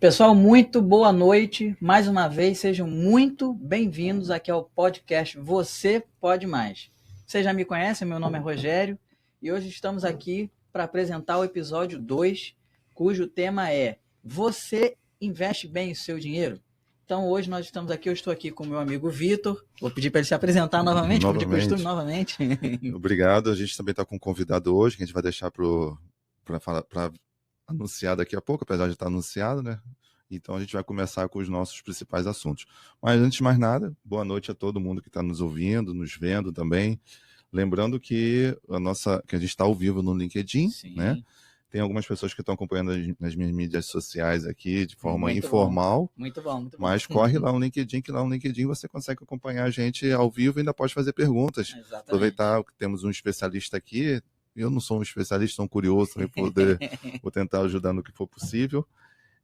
Pessoal, muito boa noite. Mais uma vez, sejam muito bem-vindos aqui ao podcast Você Pode Mais. Vocês já me conhecem, meu nome é Rogério e hoje estamos aqui para apresentar o episódio 2, cujo tema é Você investe bem o seu dinheiro? Então hoje nós estamos aqui, eu estou aqui com o meu amigo Vitor. Vou pedir para ele se apresentar novamente, como de costume, novamente. Obrigado. A gente também está com um convidado hoje, que a gente vai deixar para anunciar daqui a pouco, apesar de estar anunciado, né? Então a gente vai começar com os nossos principais assuntos. Mas antes de mais nada, boa noite a todo mundo que está nos ouvindo, nos vendo também. Lembrando que a gente está ao vivo no LinkedIn, Sim. né? Tem algumas pessoas que estão acompanhando nas minhas mídias sociais aqui de forma Muito informal. Muito bom. Mas corre lá no LinkedIn, que lá no LinkedIn você consegue acompanhar a gente ao vivo e ainda pode fazer perguntas. Exatamente. Aproveitar que temos um especialista aqui. Eu não sou um especialista, sou um curioso, vou tentar ajudar no que for possível.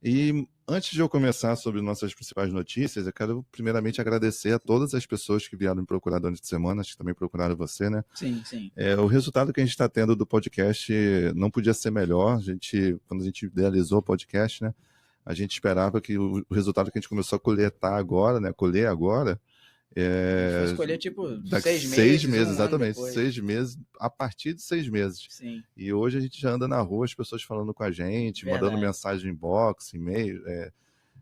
E antes de eu começar sobre nossas principais notícias, eu quero primeiramente agradecer a todas as pessoas que vieram me procurar durante a semana, acho que também procuraram você, né? Sim. O resultado que a gente está tendo do podcast não podia ser melhor. Quando a gente idealizou o podcast, né? A gente esperava que o resultado que a gente começou a coletar agora, né? Colher agora. Escolher tipo 6 meses. 6 meses, um exatamente. ano depois. 6 meses, a partir de 6 meses. Sim. E hoje a gente já anda na rua, as pessoas falando com a gente, Verdade. mandando mensagem em inbox, e-mail.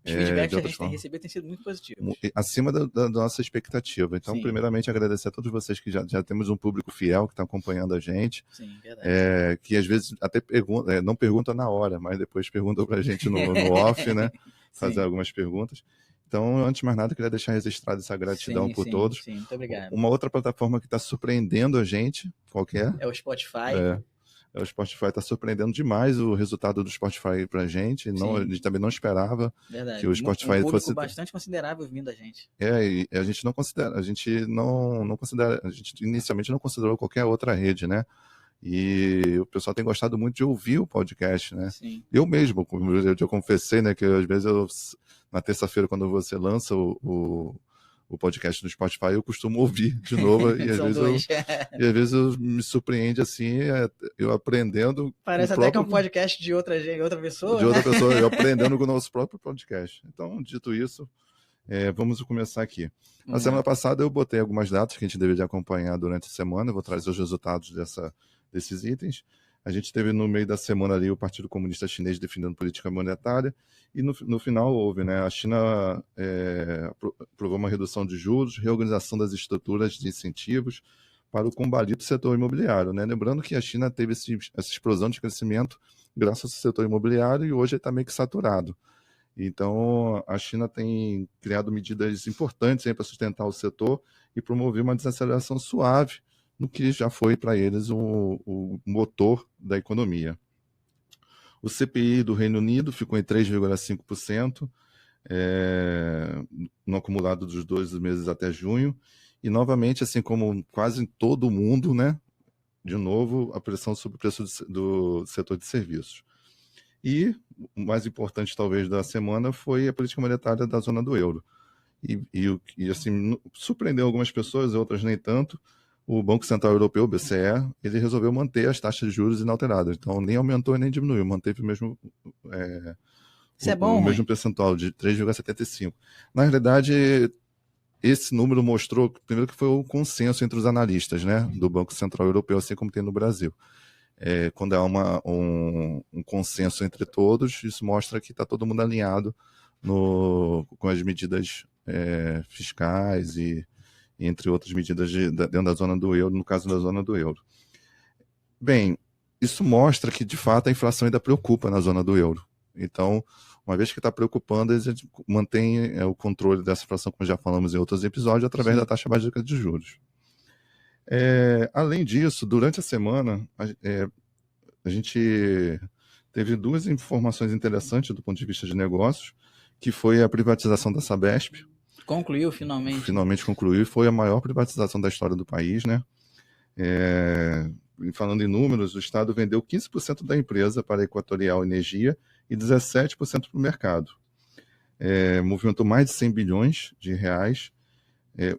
Os feedbacks que a gente tem formas. recebido têm sido muito positivos. Acima da nossa expectativa. Então, Sim. primeiramente, agradecer a todos vocês que já temos um público fiel que está acompanhando a gente. Sim, verdade. Que às vezes até não pergunta na hora, mas depois pergunta para a gente no off, né? Fazer algumas perguntas. Então, antes de mais nada, eu queria deixar registrado essa gratidão por todos. Sim, muito obrigado. Uma outra plataforma que está surpreendendo a gente, qualquer. É o Spotify. O Spotify está surpreendendo demais o resultado do Spotify para a gente. A gente também não esperava. Verdade. Que o Spotify fosse bastante considerável vindo a gente. E a gente não considera, a gente inicialmente não considerou qualquer outra rede, né? E o pessoal tem gostado muito de ouvir o podcast, né? Sim. Eu mesmo, como eu confessei, né, que às vezes na terça-feira, quando você lança o podcast no Spotify, eu costumo ouvir de novo e às vezes eu me surpreende assim, eu aprendendo. Parece até que é um podcast de outra pessoa. De outra pessoa, eu aprendendo com o nosso próprio podcast. Então, dito isso, vamos começar aqui. Na semana passada eu botei algumas datas que a gente deveria acompanhar durante a semana, eu vou trazer os resultados desses itens. A gente teve no meio da semana ali o Partido Comunista Chinês defendendo política monetária e no final houve, né? A China aprovou uma redução de juros, reorganização das estruturas de incentivos para o combate do setor imobiliário, né? Lembrando que a China teve essa explosão de crescimento graças ao setor imobiliário e hoje está meio que saturado. Então, a China tem criado medidas importantes para sustentar o setor e promover uma desaceleração suave no que já foi para eles o motor da economia. O CPI do Reino Unido ficou em 3,5%, no acumulado dos 12 meses até junho, e novamente, assim como quase em todo o mundo, né, de novo, a pressão sobre o preço do setor de serviços. E o mais importante, talvez, da semana foi a política monetária da zona do euro. E assim, surpreendeu algumas pessoas, outras nem tanto. O Banco Central Europeu, o BCE, ele resolveu manter as taxas de juros inalteradas. Então, nem aumentou e nem diminuiu, manteve o mesmo, mesmo percentual de 3,75. Na realidade, esse número mostrou, primeiro, que foi o consenso entre os analistas, né, do Banco Central Europeu, assim como tem no Brasil. Quando há um consenso entre todos, isso mostra que está todo mundo alinhado com as medidas fiscais e entre outras medidas dentro da zona do euro, no caso da zona do euro. Bem, isso mostra que, de fato, a inflação ainda preocupa na zona do euro. Então, uma vez que está preocupando, eles mantêm o controle dessa inflação, como já falamos em outros episódios, através da taxa básica de juros. Além disso, durante a semana, a gente teve duas informações interessantes do ponto de vista de negócios, que foi a privatização da Sabesp. Concluiu finalmente. Finalmente concluiu, foi a maior privatização da história do país, né? Falando em números, o Estado vendeu 15% da empresa para a Equatorial Energia e 17% para o mercado. Movimentou mais de 100 bilhões de reais.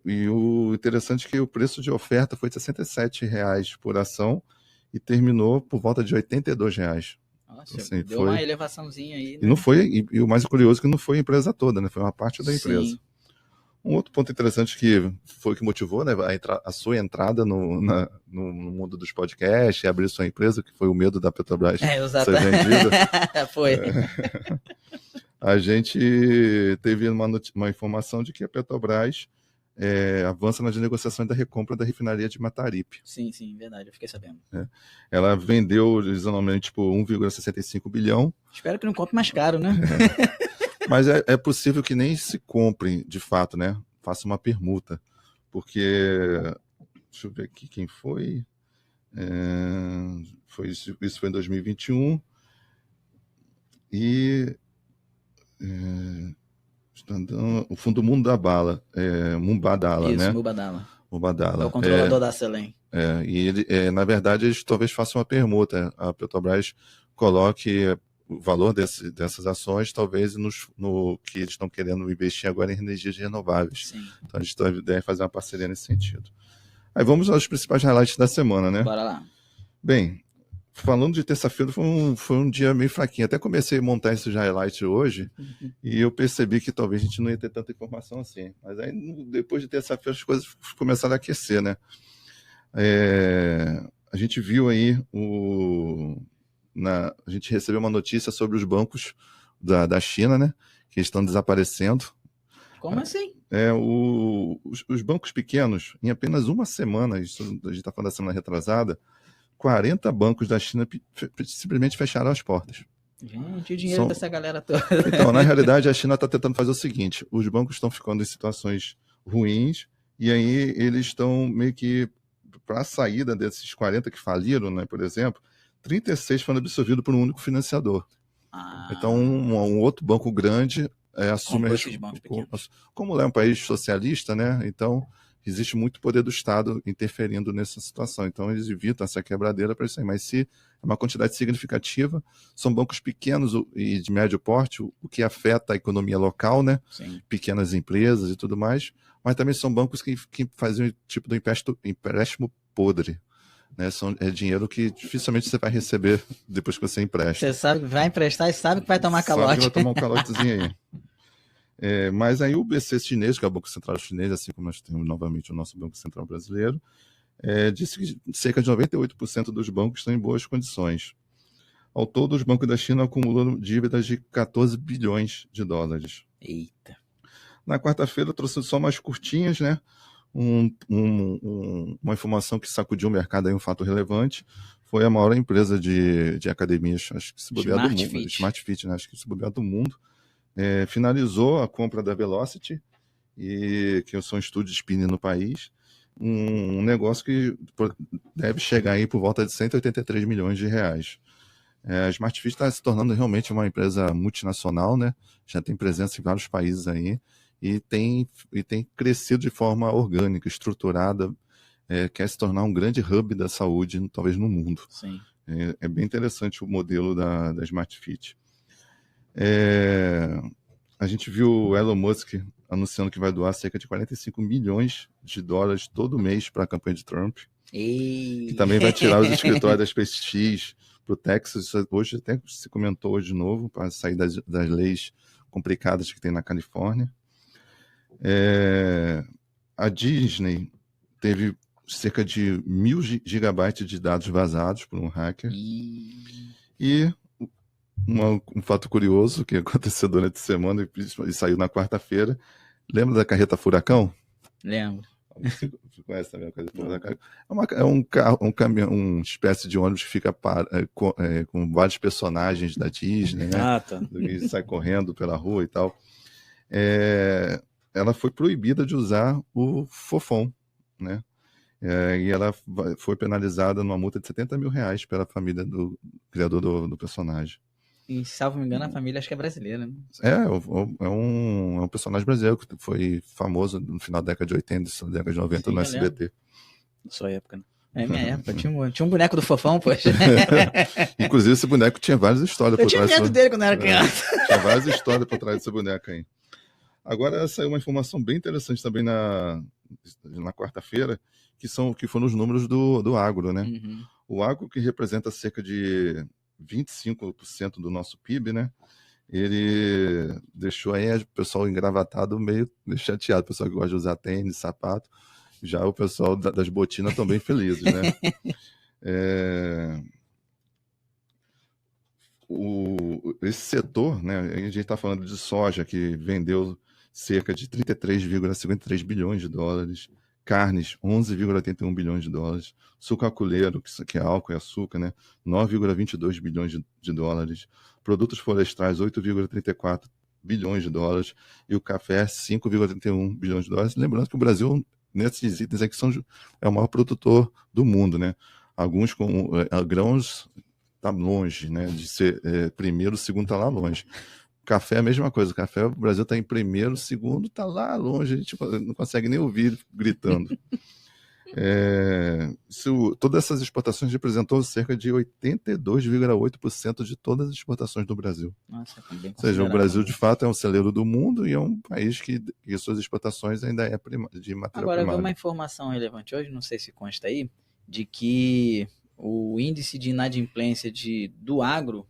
E o interessante é que o preço de oferta foi R$ 67 por ação e terminou por volta de R$ 82. Nossa, Então, assim, deu uma elevaçãozinha aí, né? E não foi, e o mais curioso é que não foi a empresa toda, né? Foi uma parte da empresa. Sim. Um outro ponto interessante que foi que motivou, né, a sua entrada no mundo dos podcasts e abrir sua empresa, que foi o medo da Petrobras ser vendida. Foi. A gente teve uma informação de que a Petrobras avança nas negociações da recompra da refinaria de Mataripe. Sim, verdade, eu fiquei sabendo. Ela vendeu originalmente por 1,65 bilhão. Espero que não compre mais caro, né? Mas é possível que nem se compre, de fato, né? Faça uma permuta. Porque, deixa eu ver aqui quem foi. Isso foi em 2021. E o Fundo Mubadala, Mubadala, isso, né? Mubadala. É o controlador da Selem. E ele, na verdade, eles talvez façam uma permuta. A Petrobras coloque o valor dessas ações, talvez, no que eles estão querendo investir agora em energias renováveis. Sim. Então, a gente deve fazer uma parceria nesse sentido. Aí vamos aos principais highlights da semana, né? Bora lá. Bem, falando de terça-feira, foi um dia meio fraquinho. Até comecei a montar esses highlights hoje e eu percebi que talvez a gente não ia ter tanta informação assim. Mas aí, depois de terça-feira, as coisas começaram a aquecer, né? A gente viu aí a gente recebeu uma notícia sobre os bancos da China, né? Que estão desaparecendo. Como assim? Os bancos pequenos, em apenas uma semana, isso a gente está falando da semana retrasada, 40 bancos da China simplesmente fecharam as portas. Gente, o dinheiro dessa galera toda. Então, na realidade, a China está tentando fazer o seguinte: os bancos estão ficando em situações ruins e aí eles estão meio que, para a saída desses 40 que faliram, né, por exemplo, 36 foram absorvidos por um único financiador. Então, um outro banco grande assume esses bancos pequenos. Como é um país socialista, né? Então existe muito poder do Estado interferindo nessa situação. Então eles evitam essa quebradeira para isso aí. Mas se é uma quantidade significativa, são bancos pequenos e de médio porte, o que afeta a economia local, né? Sim. Pequenas empresas e tudo mais. Mas também são bancos que fazem o tipo do empréstimo podre. Né? É dinheiro que dificilmente você vai receber depois que você empresta. Você sabe que vai emprestar e sabe que vai tomar calote. Sabe que vai tomar um calotezinho aí. Mas aí o BC chinês, que é o Banco Central Chinês, assim como nós temos novamente o nosso Banco Central Brasileiro, disse que cerca de 98% dos bancos estão em boas condições. Ao todo, os bancos da China acumulam dívidas de 14 bilhões de dólares. Eita. Na quarta-feira, eu trouxe só umas curtinhas, né? Uma informação que sacudiu o mercado, aí, um fato relevante, foi a maior empresa de academias, acho que se bobear do mundo, Smart Fit, né? Acho que se bobear do mundo, finalizou a compra da Velocity, que são estúdios de spinning no país, um negócio que deve chegar aí por volta de 183 milhões de reais. A Smart Fit está se tornando realmente uma empresa multinacional, né? Já tem presença em vários países aí e tem crescido de forma orgânica, estruturada, quer se tornar um grande hub da saúde, talvez no mundo. Sim. É bem interessante o modelo da Smart Fit. A gente viu o Elon Musk anunciando que vai doar cerca de 45 milhões de dólares todo mês para a campanha de Trump. Que também vai tirar os escritórios da SpaceX para o Texas. Hoje até se comentou hoje de novo, para sair das leis complicadas que tem na Califórnia. A Disney teve cerca de 1.000 gigabytes de dados vazados por um hacker. E um fato curioso que aconteceu durante a semana e saiu na quarta-feira. Lembra da carreta Furacão? Lembro. Você conhece também a carreta Furacão? É um carro, um caminhão, uma espécie de ônibus que fica com vários personagens da Disney, né? Tá. E sai correndo pela rua e tal. Ela foi proibida de usar o Fofão, né? E ela foi penalizada numa multa de 70 mil reais pela família do criador do personagem. E, salvo me engano, a família acho que é brasileira, né? É um personagem brasileiro que foi famoso no final da década de 80, na década de 90. Sim, no SBT. Na sua época, né? Minha época. Tinha um boneco do Fofão, poxa. Inclusive, esse boneco tinha várias histórias por trás. Eu tinha medo dele quando eu era criança. Tinha várias histórias por trás desse boneco aí. Agora saiu uma informação bem interessante também na quarta-feira, que foram os números do agro, né? Uhum. O agro, que representa cerca de 25% do nosso PIB, né? Ele deixou aí o pessoal engravatado meio chateado, o pessoal que gosta de usar tênis, sapato. Já o pessoal das botinas estão bem felizes, né? Esse setor, né? A gente está falando de soja, que vendeu cerca de 33,53 bilhões de dólares, carnes, 11,81 bilhões de dólares, sucaculeiro, que é álcool e açúcar, né? 9,22 bilhões de dólares, produtos florestais, 8,34 bilhões de dólares, e o café, 5,31 bilhões de dólares. Lembrando que o Brasil, nesses itens aqui, é o maior produtor do mundo, né? Alguns com grãos está longe, né? De ser primeiro, segundo está lá longe. Café é a mesma coisa. Café, o Brasil está em primeiro, segundo está lá longe. A gente não consegue nem ouvir gritando. Todas essas exportações representou cerca de 82,8% de todas as exportações do Brasil. Nossa, bem. Ou seja, o Brasil de fato é um celeiro do mundo e é um país que suas exportações ainda é de matéria Agora, primária. uma informação relevante hoje, não sei se consta aí, de que o índice de inadimplência do agro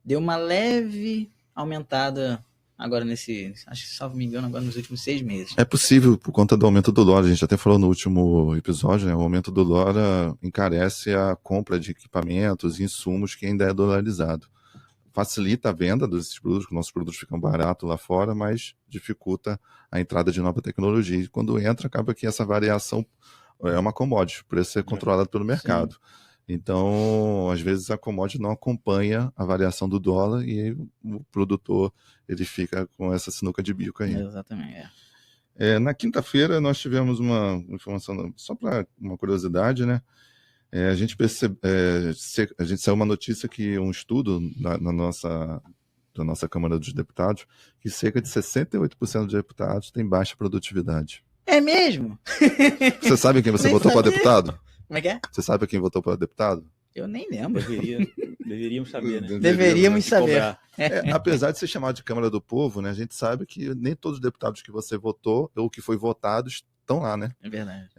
deu uma leve aumentada agora acho que, salvo me engano, agora nos últimos 6 meses. É possível por conta do aumento do dólar. A gente até falou no último episódio, né? O aumento do dólar encarece a compra de equipamentos e insumos que ainda é dolarizado. Facilita a venda desses produtos, nossos produtos ficam baratos lá fora, mas dificulta a entrada de nova tecnologia. E quando entra, acaba que essa variação é uma commodity, o preço é controlado pelo mercado. Sim. Então, às vezes a commodity não acompanha a variação do dólar e aí o produtor ele fica com essa sinuca de bico aí. Exatamente. Na quinta-feira nós tivemos uma informação, só para uma curiosidade, né? A gente saiu uma notícia que um estudo da nossa Câmara dos Deputados, que cerca de 68% dos deputados têm baixa produtividade. É mesmo? Você sabe quem você votou para deputado? Como é que é? Você sabe quem votou para deputado? Eu nem lembro. Deveríamos saber, né? Deveríamos saber. Apesar de ser chamado de Câmara do Povo, né, a gente sabe que nem todos os deputados que você votou ou que foi votado estão lá, né? É verdade.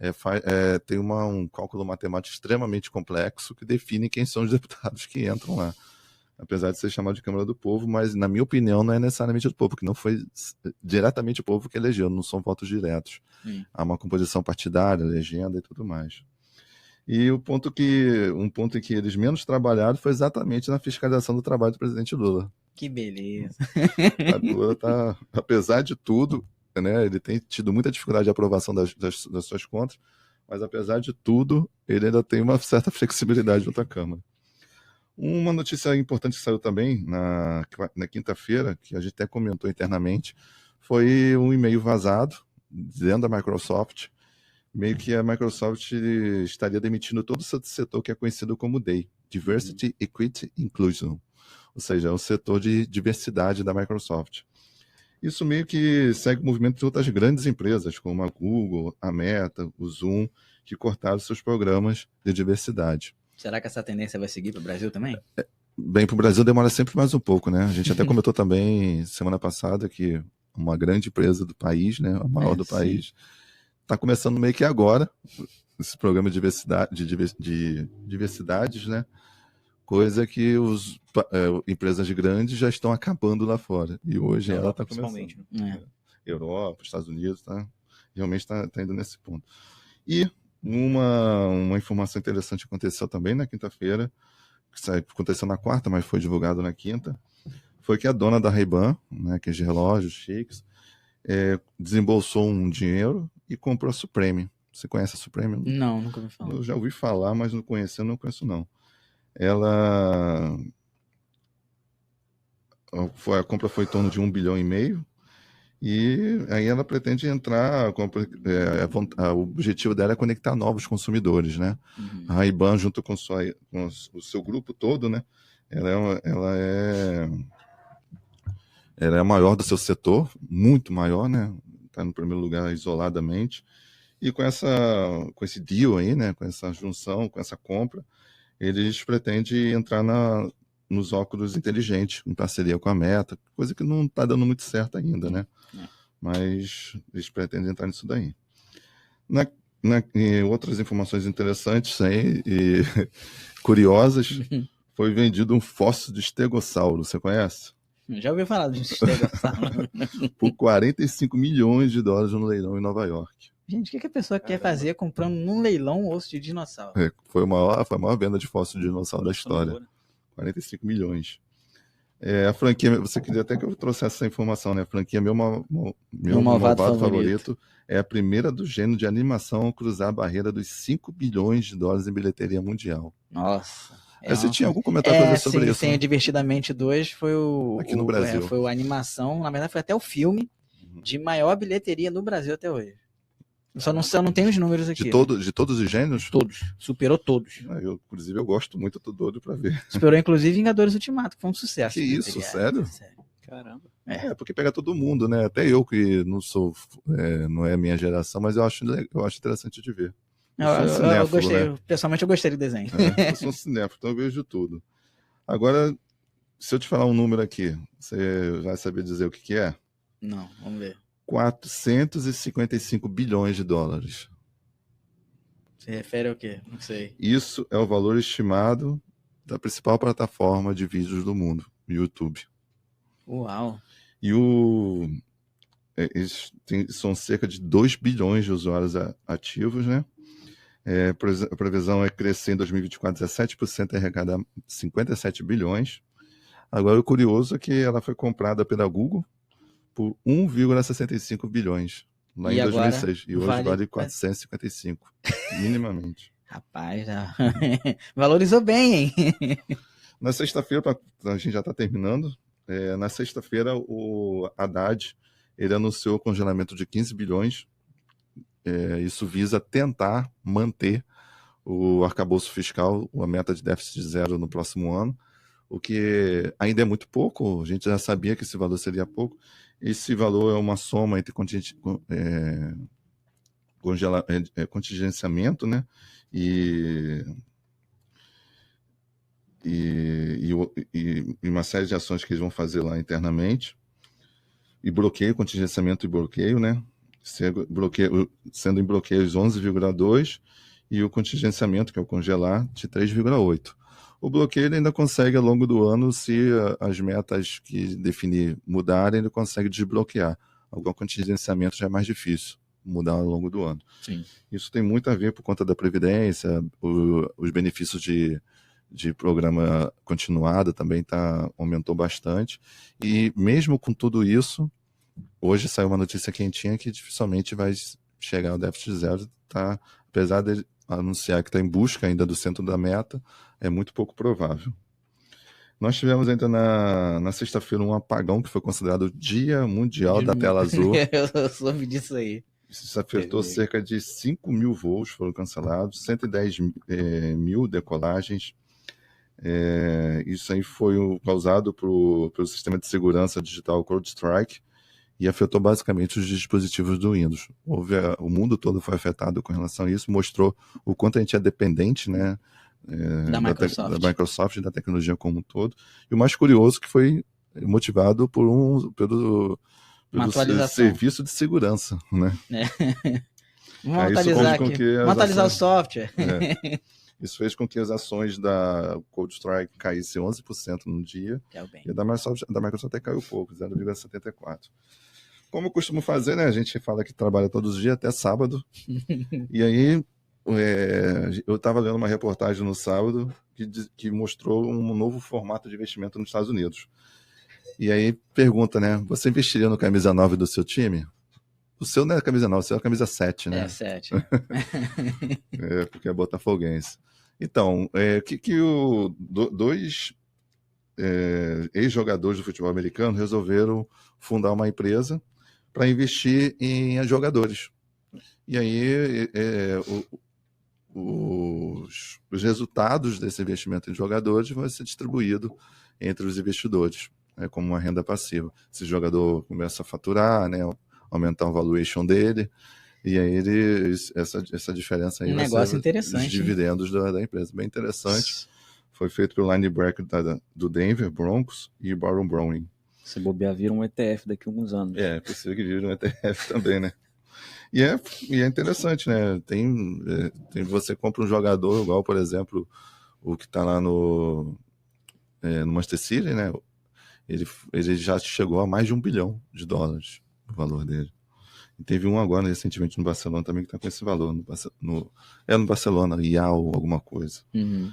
Tem um cálculo matemático extremamente complexo que define quem são os deputados que entram lá. Apesar de ser chamado de Câmara do Povo, mas, na minha opinião, não é necessariamente do povo, porque não foi diretamente o povo que elegeu, não são votos diretos. Sim. Há uma composição partidária, legenda e tudo mais. E um ponto em que eles menos trabalharam foi exatamente na fiscalização do trabalho do presidente Lula. Que beleza. O Lula tá, apesar de tudo, né, ele tem tido muita dificuldade de aprovação das suas contas, mas apesar de tudo, ele ainda tem uma certa flexibilidade junto à Câmara. Uma notícia importante que saiu também na quinta-feira, que a gente até comentou internamente, foi um e-mail vazado dentro da Microsoft, meio que a Microsoft estaria demitindo todo o seu setor que é conhecido como DEI, Diversity, Equity, Inclusion, ou seja, é o setor de diversidade da Microsoft. Isso meio que segue o movimento de outras grandes empresas, como a Google, a Meta, o Zoom, que cortaram seus programas de diversidade. Será que essa tendência vai seguir para o Brasil também? Bem, para o Brasil demora sempre mais um pouco, né? A gente até comentou também semana passada que uma grande empresa do país, né, a maior do país, está começando meio que agora esse programa de diversidades, né? Coisa que empresas grandes já estão acabando lá fora. E hoje ela está começando. Europa, Estados Unidos, realmente está indo nesse ponto. E uma informação interessante aconteceu também na quinta-feira, que aconteceu na quarta, mas foi divulgado na quinta, foi que a dona da Ray-Ban, né, que é de relógios chiques, desembolsou um dinheiro e comprou a Supreme. Você conhece a Supreme? Não, nunca ouvi falar. Eu já ouvi falar, mas não conheço não. A compra foi em torno de 1,5 bilhão, e aí ela pretende entrar, o objetivo dela é conectar novos consumidores, né? Uhum. A Ray-Ban, junto com o seu grupo todo, né? Ela é a maior do seu setor, muito maior, né? Está no primeiro lugar isoladamente. E com esse deal aí, né? Com essa junção, com essa compra, eles pretendem entrar nos óculos inteligentes, em parceria com a Meta, coisa que não está dando muito certo ainda, né? Mas eles pretendem entrar nisso daí. Outras informações interessantes aí, e curiosas, foi vendido um fóssil de estegossauro, você conhece? Já ouvi falar de estegossauro. Por 45 milhões de dólares no leilão em Nova York. Gente, o que a pessoa quer fazer comprando num leilão um osso de dinossauro? Foi a maior venda de fóssil de dinossauro da história. 45 milhões. A franquia, você queria até que eu trouxesse essa informação, né? A franquia Meu Malvado Favorito é a primeira do gênero de animação a cruzar a barreira dos 5 bilhões de dólares em bilheteria mundial. Nossa. Você tinha algum comentário para ver sobre isso? Sim, o Divertidamente 2 foi aqui no Brasil. Foi a animação, na verdade foi até o filme de maior bilheteria no Brasil até hoje. Só não tenho os números aqui. De todos os gêneros? Todos. Superou todos. Inclusive, eu gosto muito, tô doido pra ver. Superou, inclusive, Vingadores Ultimato, que foi um sucesso. Que isso, sério? Caramba. Porque pega todo mundo, né? Até eu que não é a minha geração, mas eu acho interessante de ver. Eu gostei, né? Pessoalmente eu gostei do desenho. Eu sou um cinéfilo, então eu vejo tudo. Agora, se eu te falar um número aqui, você vai saber dizer o que é? Não, vamos ver. 455 bilhões de dólares. Se refere ao quê? Não sei. Isso é o valor estimado da principal plataforma de vídeos do mundo, o YouTube. Uau! E são cerca de 2 bilhões de usuários ativos, né? A previsão é crescer em 2024 17% e arrecadar 57 bilhões. Agora, o curioso é que ela foi comprada pela Google por 1,65 bilhões lá em 2006. E hoje vale 455, minimamente. Rapaz, valorizou bem, hein? Na sexta-feira, a gente já está terminando, na sexta-feira o Haddad ele anunciou o congelamento de 15 bilhões. Isso visa tentar manter o arcabouço fiscal, a meta de déficit zero no próximo ano, o que ainda é muito pouco. A gente já sabia que esse valor seria pouco. Esse valor é uma soma entre contingenciamento, né, e uma série de ações que eles vão fazer lá internamente, e contingenciamento e bloqueio, né, sendo em bloqueios 11,2 e o contingenciamento, que é o congelar, de 3,8. O bloqueio ele ainda consegue, ao longo do ano, se as metas que definir mudarem, ele consegue desbloquear. Algum contingenciamento já é mais difícil mudar ao longo do ano. Sim. Isso tem muito a ver por conta da Previdência, os benefícios de programa continuado também aumentou bastante. E mesmo com tudo isso, hoje saiu uma notícia quentinha que dificilmente vai chegar ao déficit zero, apesar de anunciar que está em busca ainda do centro da meta, é muito pouco provável. Nós tivemos ainda na sexta-feira um apagão que foi considerado o Dia Mundial da Tela Azul. Eu soube disso aí. Isso afetou cerca de 5 mil voos, foram cancelados, 110 mil decolagens. Isso aí foi causado pelo sistema de segurança digital CrowdStrike e afetou basicamente os dispositivos do Windows. O mundo todo foi afetado com relação a isso, mostrou o quanto a gente é dependente, né, da Microsoft e da tecnologia como um todo. E o mais curioso que foi motivado pelo serviço de segurança, né? Vamos atualizar o software. Isso fez com que as ações da CrowdStrike caíssem 11% no dia. E a da Microsoft até caiu pouco, 0,74%. Como eu costumo fazer, né? A gente fala que trabalha todos os dias, até sábado. E aí, eu estava lendo uma reportagem no sábado que mostrou um novo formato de investimento nos Estados Unidos. E aí pergunta, né? Você investiria no camisa 9 do seu time? O seu não é a camisa 9, o seu é a camisa 7, né? 7. Porque é botafoguense. Então, dois ex-jogadores do futebol americano resolveram fundar uma empresa para investir em jogadores. E aí os resultados desse investimento em jogadores vão ser distribuídos entre os investidores, como uma renda passiva. Esse jogador começa a faturar, né, aumentar o valuation dele, e aí essa diferença aí vai ser os dividendos da empresa. Bem interessante. Foi feito pelo linebacker do Denver Broncos e Baron Browning. Se bobear, vira um ETF daqui a alguns anos. É possível que vire um ETF também, né? E é interessante, né? Tem você compra um jogador igual, por exemplo, o que está lá no no Manchester City, né? Ele já chegou a mais de $1 bilhão o valor dele. E teve um agora, recentemente, no Barcelona também, que está com esse valor. No Barcelona, IAO, alguma coisa. Uhum.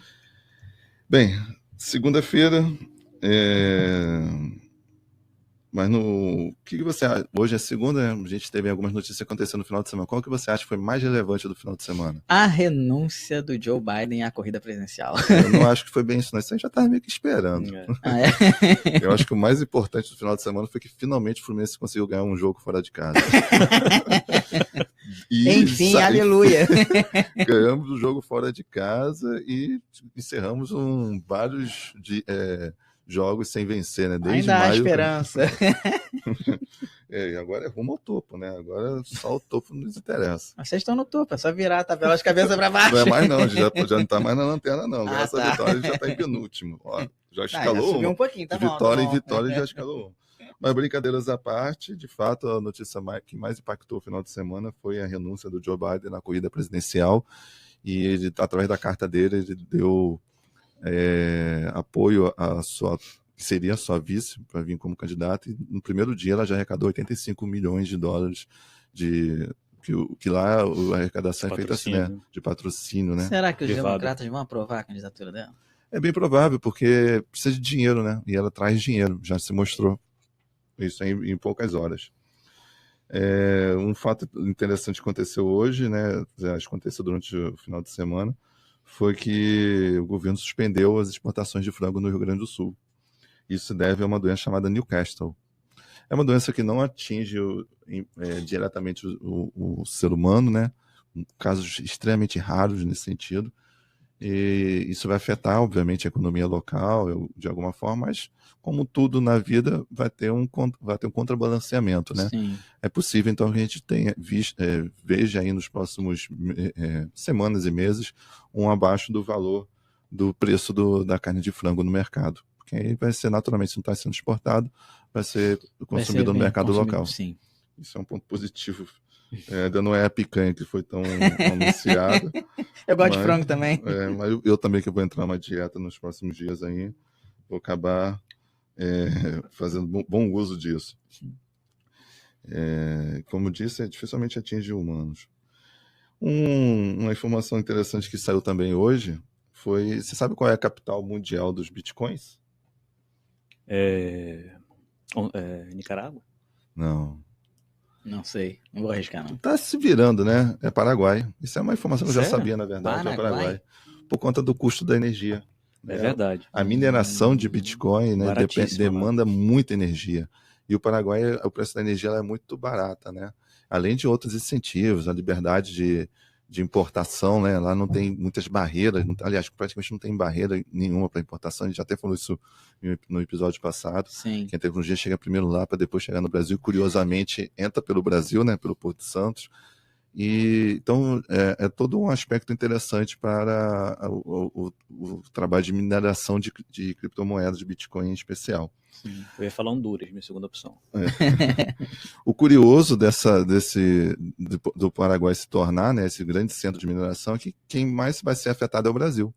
Bem, segunda-feira... Mas o que você acha? Hoje é segunda, né? A gente teve algumas notícias acontecendo no final de semana. Qual que você acha que foi mais relevante do final de semana? A renúncia do Joe Biden à corrida presidencial. Eu não acho que foi bem isso, não. Isso a gente já estava meio que esperando. Ah, é? Eu acho que o mais importante do final de semana foi que finalmente o Fluminense conseguiu ganhar um jogo fora de casa. Enfim, aleluia. Ganhamos o jogo fora de casa e encerramos vários jogos sem vencer, né? Desde Ainda há maio. esperança. E agora é rumo ao topo, né? Agora só o topo nos interessa. Mas vocês estão no topo, é só virar a tabela de cabeça para baixo. Não é mais não, já não está mais na lanterna não. Graças tá. à vitória ele já está em penúltimo. Ó, já escalou já subiu um pouquinho, tá bom. Vitória em vitória já escalou. Mas brincadeiras à parte, de fato, a notícia que mais impactou o final de semana foi a renúncia do Joe Biden na corrida presidencial. E ele, através da carta dele, ele deu apoio à sua, que seria a sua vice, para vir como candidata. E no primeiro dia ela já arrecadou $85 milhões que lá a arrecadação é feita assim, né? De patrocínio, né? Será que os democratas vão aprovar a candidatura dela? É bem provável, porque precisa de dinheiro, né? E ela traz dinheiro, já se mostrou isso em poucas horas. Um fato interessante que aconteceu hoje, né? Aconteceu durante o final de semana, foi que o governo suspendeu as exportações de frango no Rio Grande do Sul. Isso se deve a uma doença chamada Newcastle. É uma doença que não atinge diretamente o ser humano, né? Casos extremamente raros nesse sentido. E isso vai afetar, obviamente, a economia local, de alguma forma, mas, como tudo na vida, vai ter um contrabalanceamento, né? Sim. É possível, então, que a gente veja aí nos próximos semanas e meses abaixo do valor do preço da carne de frango no mercado. Porque aí vai ser, naturalmente, se não está sendo exportado, vai ser consumido no mercado local. Sim. Isso é um ponto positivo. Ainda não é a picanha que foi tão anunciada. Eu gosto de frango também. Mas eu também, que vou entrar numa dieta nos próximos dias aí, vou acabar fazendo bom uso disso. Como disse, dificilmente atinge humanos. Uma informação interessante que saiu também hoje foi... Você sabe qual é a capital mundial dos bitcoins? Nicarágua? Não sei, não vou arriscar, não. Tá se virando, né? É Paraguai. Isso é uma informação que eu já sabia, na verdade. Paraguai? É Paraguai. Por conta do custo da energia. É verdade. A mineração de Bitcoin, né, demanda muita energia. E o Paraguai, o preço da energia é muito barata, né? Além de outros incentivos, a liberdade de importação, né? Lá não tem muitas barreiras, aliás, praticamente não tem barreira nenhuma para importação. A gente já até falou isso no episódio passado. Sim. Que a tecnologia chega primeiro lá para depois chegar no Brasil. Curiosamente, entra pelo Brasil, né? Pelo Porto de Santos. E então é todo um aspecto interessante para o trabalho de mineração de criptomoedas, de Bitcoin em especial. Sim. Eu ia falar Honduras, minha segunda opção. O curioso do Paraguai se tornar, né, esse grande centro de mineração, é que quem mais vai ser afetado é o Brasil.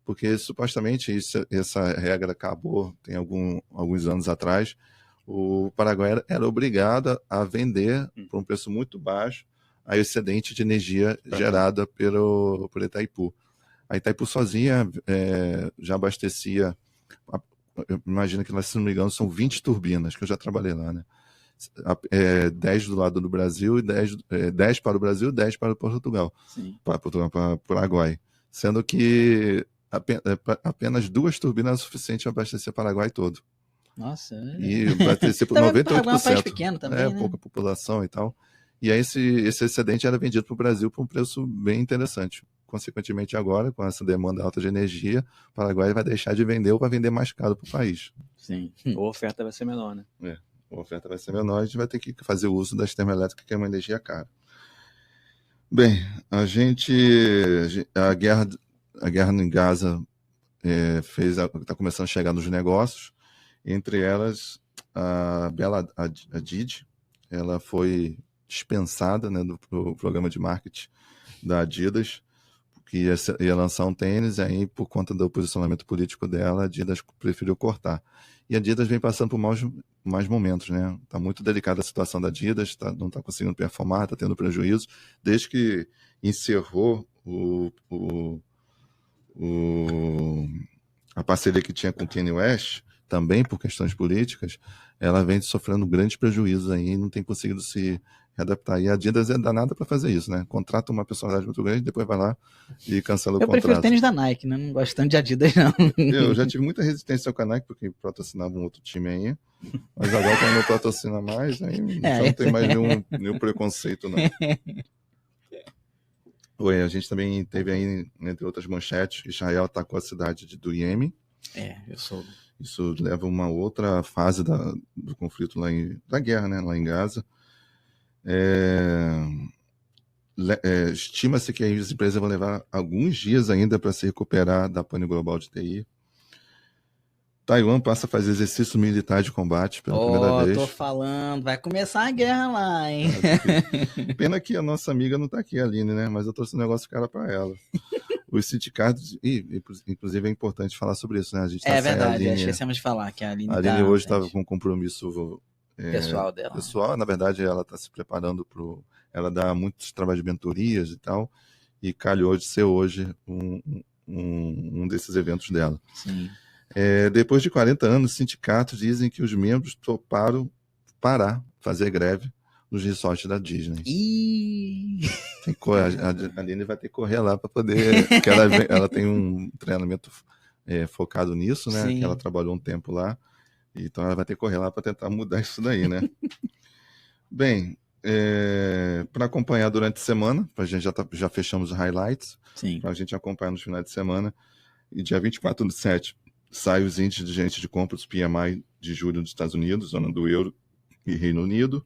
Porque supostamente essa regra acabou tem alguns anos atrás. O Paraguai era obrigado a vender por um preço muito baixo a excedente de energia gerada por Itaipu. A Itaipu sozinha já abastecia, imagina que, se não me engano, são 20 turbinas, que eu já trabalhei lá, né? 10 do lado do Brasil, e 10 para o Brasil e 10 para Portugal. Sim. Para o Paraguai. Sendo que apenas 2 turbinas é suficiente para abastecer o Paraguai todo. Nossa. E abastecer por 98%. É um país pequeno também, né? Pouca população e tal. E aí esse excedente era vendido para o Brasil por um preço bem interessante. Consequentemente, agora, com essa demanda alta de energia, o Paraguai vai deixar de vender ou vai vender mais caro para o país. Sim. Ou a oferta vai ser menor, né? A oferta vai ser menor, a gente vai ter que fazer uso das termoelétricas, que é uma energia cara. Bem, a guerra em Gaza está começando a chegar nos negócios. Entre elas, a Bella Hadid, ela foi dispensada, né, do programa de marketing da Adidas, que ia lançar um tênis, e aí, por conta do posicionamento político dela, a Adidas preferiu cortar. E a Adidas vem passando por mais momentos, né? Tá muito delicada a situação da Adidas, não tá conseguindo performar, tá tendo prejuízo. Desde que encerrou a parceria que tinha com o Kanye West, também por questões políticas, ela vem sofrendo grandes prejuízos aí, não tem conseguido se readaptar. E a Adidas é danada para fazer isso, né? Contrata uma personalidade muito grande, depois vai lá e cancela o Eu prefiro contrato. tênis da Nike, né? Não gosto tanto de Adidas, não. Eu já tive muita resistência ao Nike, porque patrocinava um outro time aí, mas agora quando não patrocina mais, aí já não tem mais nenhum preconceito, não. Oi, a gente também teve aí, entre outras manchetes, Israel atacou a cidade do Iêmen. Eu soube. Isso leva a uma outra fase do conflito da guerra, né, lá em Gaza. Estima-se que as empresas vão levar alguns dias ainda para se recuperar da pane global de TI. Taiwan passa a fazer exercício militar de combate pela primeira vez. Tô falando, vai começar a guerra lá, hein? Pena que a nossa amiga não está aqui, a Aline, né? Mas eu trouxe um negócio cara para ela. Os sindicatos, inclusive é importante falar sobre isso, né? A gente tá verdade, esquecemos de falar que a Aline hoje estava com um compromisso pessoal dela. Pessoal, na verdade, ela está se preparando ela dá muitos trabalhos de mentorias e tal, e calhou de ser hoje um desses eventos dela. Sim. Depois de 40 anos, os sindicatos dizem que os membros toparam fazer greve nos resorts da Disney. A Aline vai ter que correr lá para poder... Porque ela tem um treinamento focado nisso, né? Sim. Que ela trabalhou um tempo lá. Então ela vai ter que correr lá para tentar mudar isso daí, né? Bem, para acompanhar durante a semana, a gente já fechamos os highlights, para a gente acompanhar nos finais de semana. E dia 24/7 sai os índices de gente de compra, os PMI de julho dos Estados Unidos, zona do euro e Reino Unido.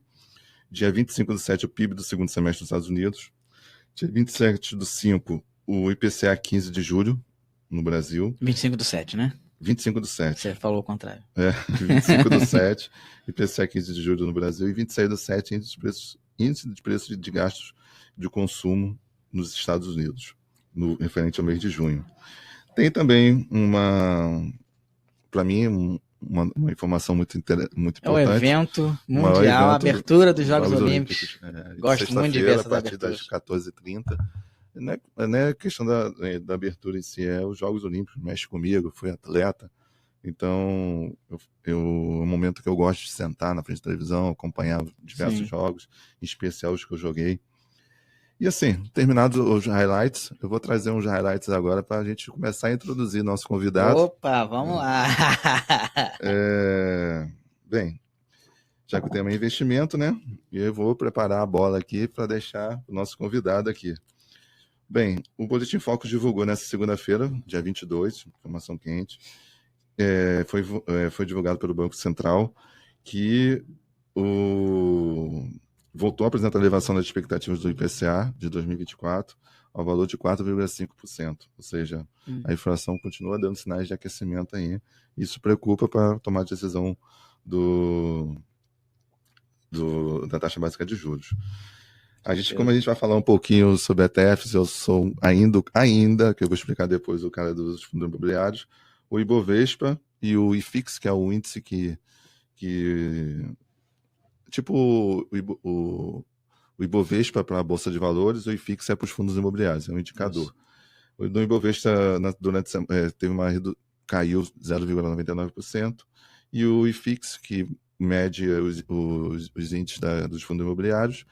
Dia 25/7 o PIB do segundo semestre dos Estados Unidos. Dia 27/5 o IPCA 15 de julho no Brasil. 25/7, né? 25/7. Você falou o contrário. 25/7, IPCA 15 de julho no Brasil, e 26/7, índice de preços de gastos de consumo nos Estados Unidos, referente ao mês de junho. Tem também para mim, uma informação muito importante. É o evento mundial, a abertura dos Jogos Olímpicos. Gosto muito de ver essas aberturas. A partir das 14h30. Não é questão da abertura em si, é os Jogos Olímpicos, mexe comigo, fui atleta, então é um momento que eu gosto de sentar na frente da televisão, acompanhar diversos jogos, em especial os que eu joguei. E assim, terminados os highlights, eu vou trazer uns highlights agora para a gente começar a introduzir nosso convidado. Opa, vamos lá! Bem, já que o tema é investimento, né? Eu vou preparar a bola aqui para deixar o nosso convidado aqui. Bem, o Boletim Focus divulgou nessa segunda-feira, dia 22, informação quente, foi divulgado pelo Banco Central que voltou a apresentar a elevação das expectativas do IPCA de 2024 ao valor de 4,5%, ou seja, a inflação continua dando sinais de aquecimento aí. Isso preocupa para tomar a decisão da taxa básica de juros. Como a gente vai falar um pouquinho sobre ETFs, eu sou ainda, que eu vou explicar depois, o cara dos fundos imobiliários, o Ibovespa e o IFIX, que é o índice que tipo o Ibovespa para a Bolsa de Valores, o IFIX é para os fundos imobiliários, é um indicador. O do Ibovespa caiu 0,99%, e o IFIX, que mede os índices dos fundos imobiliários,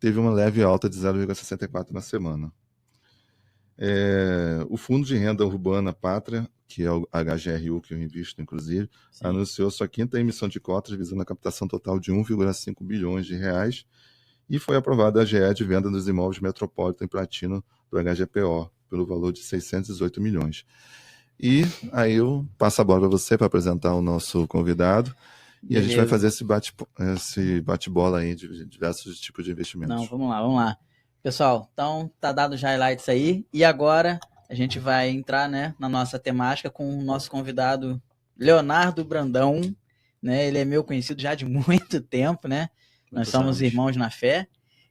teve uma leve alta de 0,64% na semana. O Fundo de Renda Urbana Pátria, que é o HGRU, que eu invisto, inclusive, anunciou sua quinta emissão de cotas, visando a captação total de 1,5 bilhões de reais, e foi aprovada a GE de venda dos imóveis Metropolitan e Platino do HGPO, pelo valor de 618 milhões. E aí eu passo a bola para você para apresentar o nosso convidado. E a gente vai fazer esse bate-bola aí de diversos tipos de investimentos. Não, vamos lá. Pessoal, então tá dado os highlights aí. E agora a gente vai entrar, né, na nossa temática com o nosso convidado Leonardo Brandão. Né? Ele é meu conhecido já de muito tempo, né? Nós somos irmãos na fé.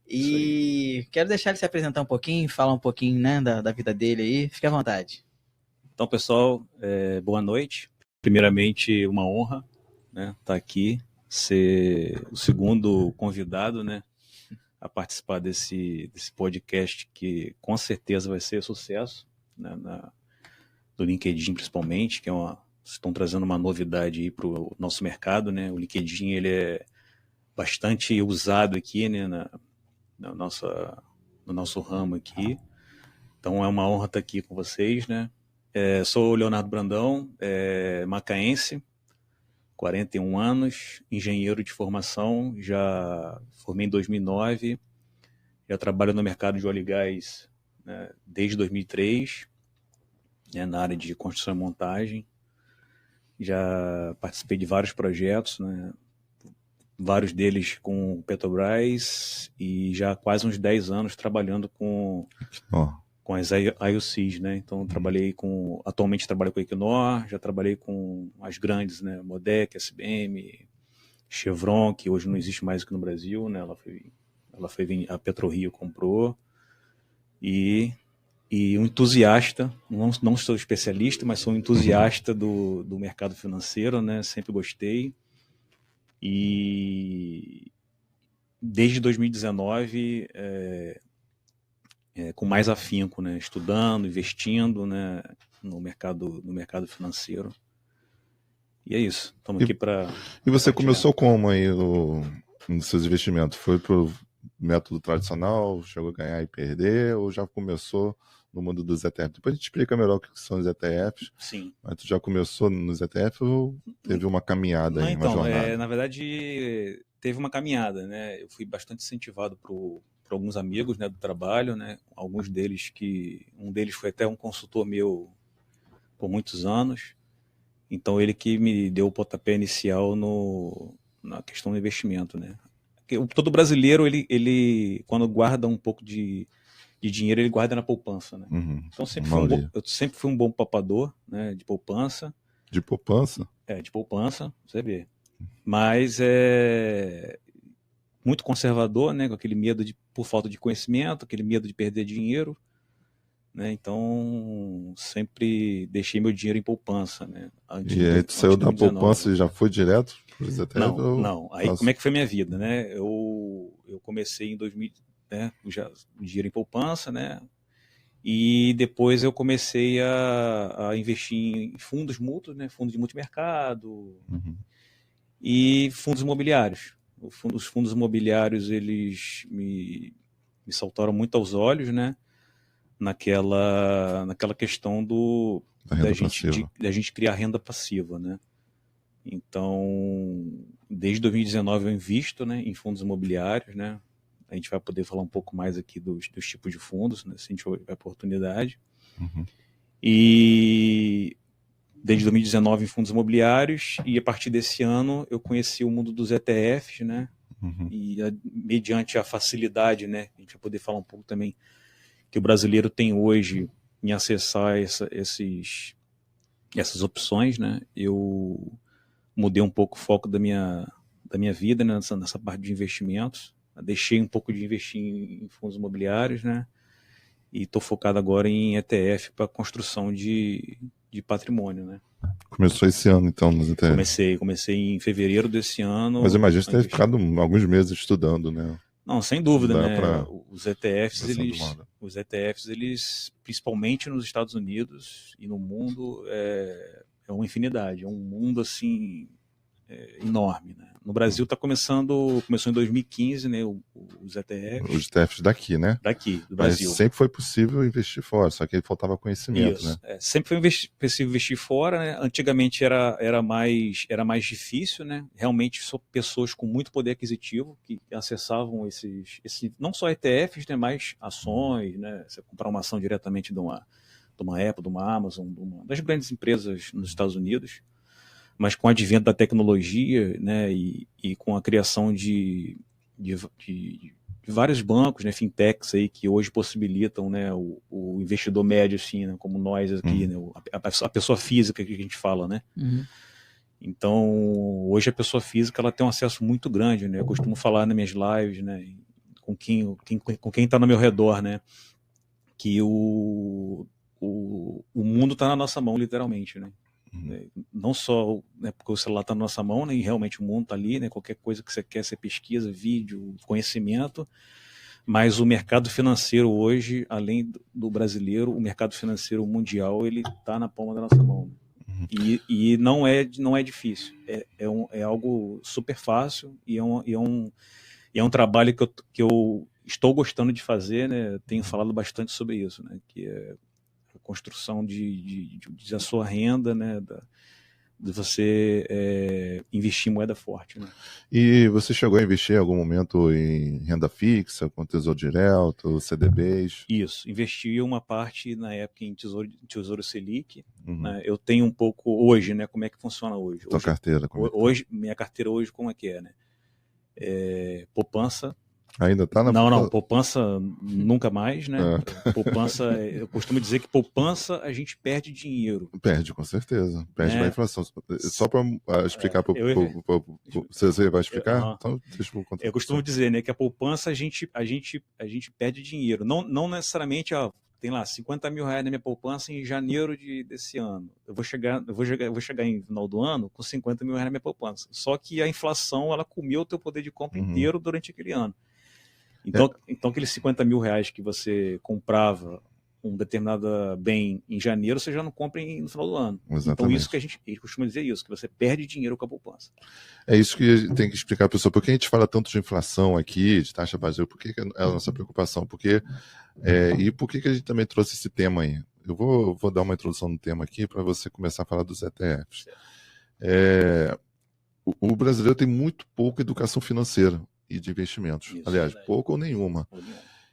E quero deixar ele se apresentar um pouquinho, falar um pouquinho, né, da vida dele aí. Fique à vontade. Então, pessoal, boa noite. Primeiramente, uma honra, né, estar aqui, ser o segundo convidado, né, a participar desse podcast que com certeza vai ser sucesso, né, do LinkedIn principalmente, que estão trazendo uma novidade aí para o nosso mercado, né? O LinkedIn ele é bastante usado aqui, né, no nosso ramo aqui. Então é uma honra estar aqui com vocês, né? Sou o Leonardo Brandão, macaense, 41 anos, engenheiro de formação, já formei em 2009, já trabalho no mercado de óleo e gás, né, desde 2003, né, na área de construção e montagem. Já participei de vários projetos, né, vários deles com Petrobras, e já há quase uns 10 anos trabalhando com as IOCs, né? Então atualmente trabalho com a Equinor, já trabalhei com as grandes, né? Modec, SBM, Chevron, que hoje não existe mais aqui no Brasil, né? A PetroRio comprou, e um entusiasta, não sou especialista, mas sou um entusiasta do mercado financeiro, né? Sempre gostei. E desde 2019, com mais afinco, né? Estudando, investindo, né? no mercado financeiro. E é isso. Estamos aqui para. E você começou como aí nos seus investimentos? Foi pro método tradicional, chegou a ganhar e perder, ou já começou no mundo dos ETFs? Depois a gente explica melhor o que são os ETFs. Sim. Mas tu já começou nos ETFs ou teve uma caminhada aí, uma jornada? Na verdade, teve uma caminhada, né? Eu fui bastante incentivado por alguns amigos, né, do trabalho, né? Alguns deles um deles foi até um consultor meu por muitos anos. Então ele que me deu o pontapé inicial na questão do investimento, né? Todo brasileiro, ele quando guarda um pouco de dinheiro, ele guarda na poupança, né? Então eu sempre fui um bom poupador, né, de poupança. De poupança? De poupança, você vê. Mas muito conservador, né, com aquele medo por falta de conhecimento, aquele medo de perder dinheiro, né? Então sempre deixei meu dinheiro em poupança, né? E aí tu saiu da poupança e já foi direto para os ETFs? Não. Aí como é que foi minha vida, né? Eu comecei em 2000, né, já dinheiro em poupança, né? E depois eu comecei a investir em fundos mútuos, né? Fundos de multimercado e fundos imobiliários. Os fundos imobiliários, eles me saltaram muito aos olhos, né? Naquela questão da gente criar renda passiva, né? Então, desde 2019 eu invisto, né, em fundos imobiliários, né? A gente vai poder falar um pouco mais aqui dos tipos de fundos, né, se a gente tiver oportunidade. E desde 2019 em fundos imobiliários, e a partir desse ano eu conheci o mundo dos ETFs, né? E mediante a facilidade, né, a gente vai poder falar um pouco também que o brasileiro tem hoje em acessar essas opções, né? Eu mudei um pouco o foco da minha vida, né, nessa parte de investimentos. Eu deixei um pouco de investir em fundos imobiliários, né? E estou focado agora em ETF para construção de patrimônio, né? Começou esse ano, então, nos ETFs? Comecei em fevereiro desse ano. Mas eu imagino que você deve ficado alguns meses estudando, né? Não, sem dúvida, né? Os ETFs, eles, principalmente nos Estados Unidos e no mundo, é uma infinidade, é um mundo assim enorme, né? No Brasil começou em 2015, né? Os ETFs. Os ETFs daqui, né? Daqui, do Brasil. Mas sempre foi possível investir fora, só que faltava conhecimento, Isso, né? Sempre foi possível investir fora, né? Antigamente era mais difícil, né? Realmente só pessoas com muito poder aquisitivo que acessavam esses não só ETFs, né? Mas ações, né? Você comprar uma ação diretamente de uma Apple, de uma Amazon, das grandes empresas nos Estados Unidos. Mas com o advento da tecnologia, né, e com a criação de vários bancos, né, fintechs aí, que hoje possibilitam, né, o investidor médio, assim, né, como nós aqui, né, a pessoa física que a gente fala, né? Então, hoje a pessoa física ela tem um acesso muito grande, né? Eu costumo falar nas minhas lives, né, com quem está no meu redor, né? Que o mundo está na nossa mão, literalmente, né? Não só, né, porque o celular está na nossa mão, né, e realmente o mundo está ali, né? Qualquer coisa que você quer, você pesquisa, vídeo, conhecimento, mas o mercado financeiro hoje, além do brasileiro, o mercado financeiro mundial, ele está na palma da nossa mão. E não é difícil, é algo super fácil e é um trabalho que eu estou gostando de fazer, né? Tenho falado bastante sobre isso, né? Que é a construção da sua renda, né? De você investir em moeda forte, né? E você chegou a investir em algum momento em renda fixa, com Tesouro Direto, CDBs? Isso, investi uma parte na época em Tesouro Selic, né? Eu tenho um pouco hoje, né? Como é que funciona hoje? Tua carteira? Minha carteira hoje, como é que é, né? Poupança. Ainda tá na... Não, poupança nunca mais, né? Poupança, eu costumo dizer que poupança a gente perde dinheiro. Perde, com certeza. Perde para a inflação. Só para explicar você vai explicar? Então, deixa eu contar. Eu costumo dizer, né, que a poupança a gente perde dinheiro. Não necessariamente, tem lá 50 mil reais na minha poupança em janeiro desse ano. Eu vou chegar em final do ano com 50 mil reais na minha poupança. Só que a inflação, ela comeu o teu poder de compra inteiro durante aquele ano. Então aqueles 50 mil reais que você comprava um determinado bem em janeiro, você já não compra no final do ano. Exatamente. Então isso que a gente costuma dizer isso, que você perde dinheiro com a poupança. É isso que a gente tem que explicar para a pessoa. Por que a gente fala tanto de inflação aqui, de taxa básica? Por que é a nossa preocupação? E por que a gente também trouxe esse tema aí? Eu vou dar uma introdução no tema aqui para você começar a falar dos ETFs. O brasileiro tem muito pouca educação financeira e de investimentos. Isso, aliás, pouco ou nenhuma.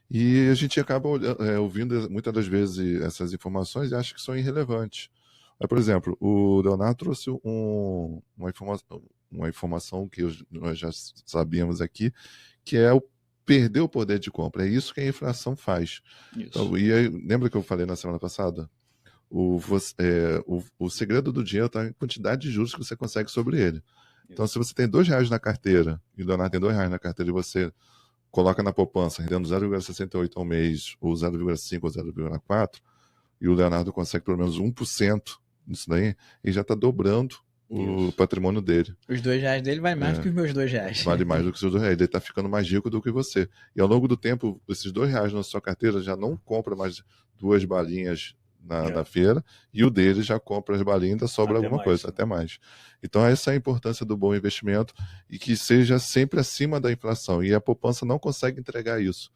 E a gente acaba ouvindo muitas das vezes essas informações e acha que são irrelevantes. Por exemplo, o Leonardo trouxe uma informação que nós já sabíamos aqui, que é o perder o poder de compra. É isso que a inflação faz. Então, e aí, lembra que eu falei na semana passada? O segredo do dinheiro está em quantidade de juros que você consegue sobre ele. Então, se você tem R$2 na carteira, e o Leonardo tem R$2 na carteira, e você coloca na poupança, rendendo 0,68 ao mês, ou 0,5 ou 0,4, e o Leonardo consegue pelo menos 1% nisso daí, ele já está dobrando o patrimônio dele. Os R$2 dele vai mais do que os meus R$2. Vale mais do que os seus R$2. Ele está ficando mais rico do que você. E ao longo do tempo, esses R$2 na sua carteira já não compra mais 2 balinhas na feira, e o dele já compra as balinhas, ainda sobra alguma coisa, até mais. Então essa é a importância do bom investimento, e que seja sempre acima da inflação, e a poupança não consegue entregar isso.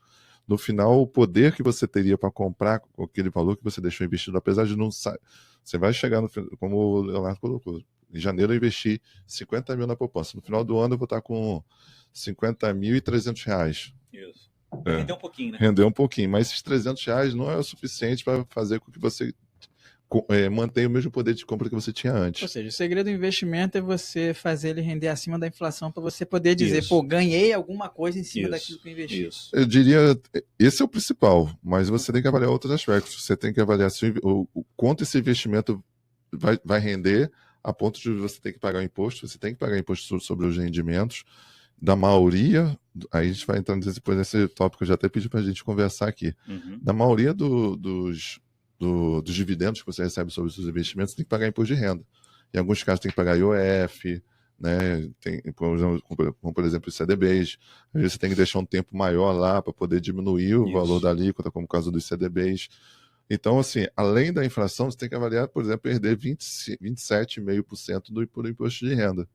No final, o poder que você teria para comprar aquele valor que você deixou investido, apesar de não sair, você vai chegar no final, como o Leonardo colocou, em janeiro eu investi 50 mil na poupança, no final do ano eu vou estar com 50.300 reais. Isso. Render um pouquinho, né? Render um pouquinho, mas esses R$300 não é o suficiente para fazer com que você mantenha o mesmo poder de compra que você tinha antes. Ou seja, o segredo do investimento é você fazer ele render acima da inflação para você poder dizer, ganhei alguma coisa em cima daquilo que eu investi. Eu diria, esse é o principal, mas você tem que avaliar outros aspectos. Você tem que avaliar o quanto esse investimento vai render, a ponto de você ter que pagar imposto. Você tem que pagar imposto sobre os rendimentos da maioria. Aí a gente vai entrando depois nesse tópico, eu já até pedi para a gente conversar aqui. Da maioria dos dividendos que você recebe sobre os seus investimentos, você tem que pagar imposto de renda. Em alguns casos tem que pagar IOF, né? Como por exemplo os CDBs. Às vezes você tem que deixar um tempo maior lá para poder diminuir o valor da alíquota, como o caso dos CDBs. Então, assim, além da inflação, você tem que avaliar, por exemplo, perder 27,5% do imposto de renda.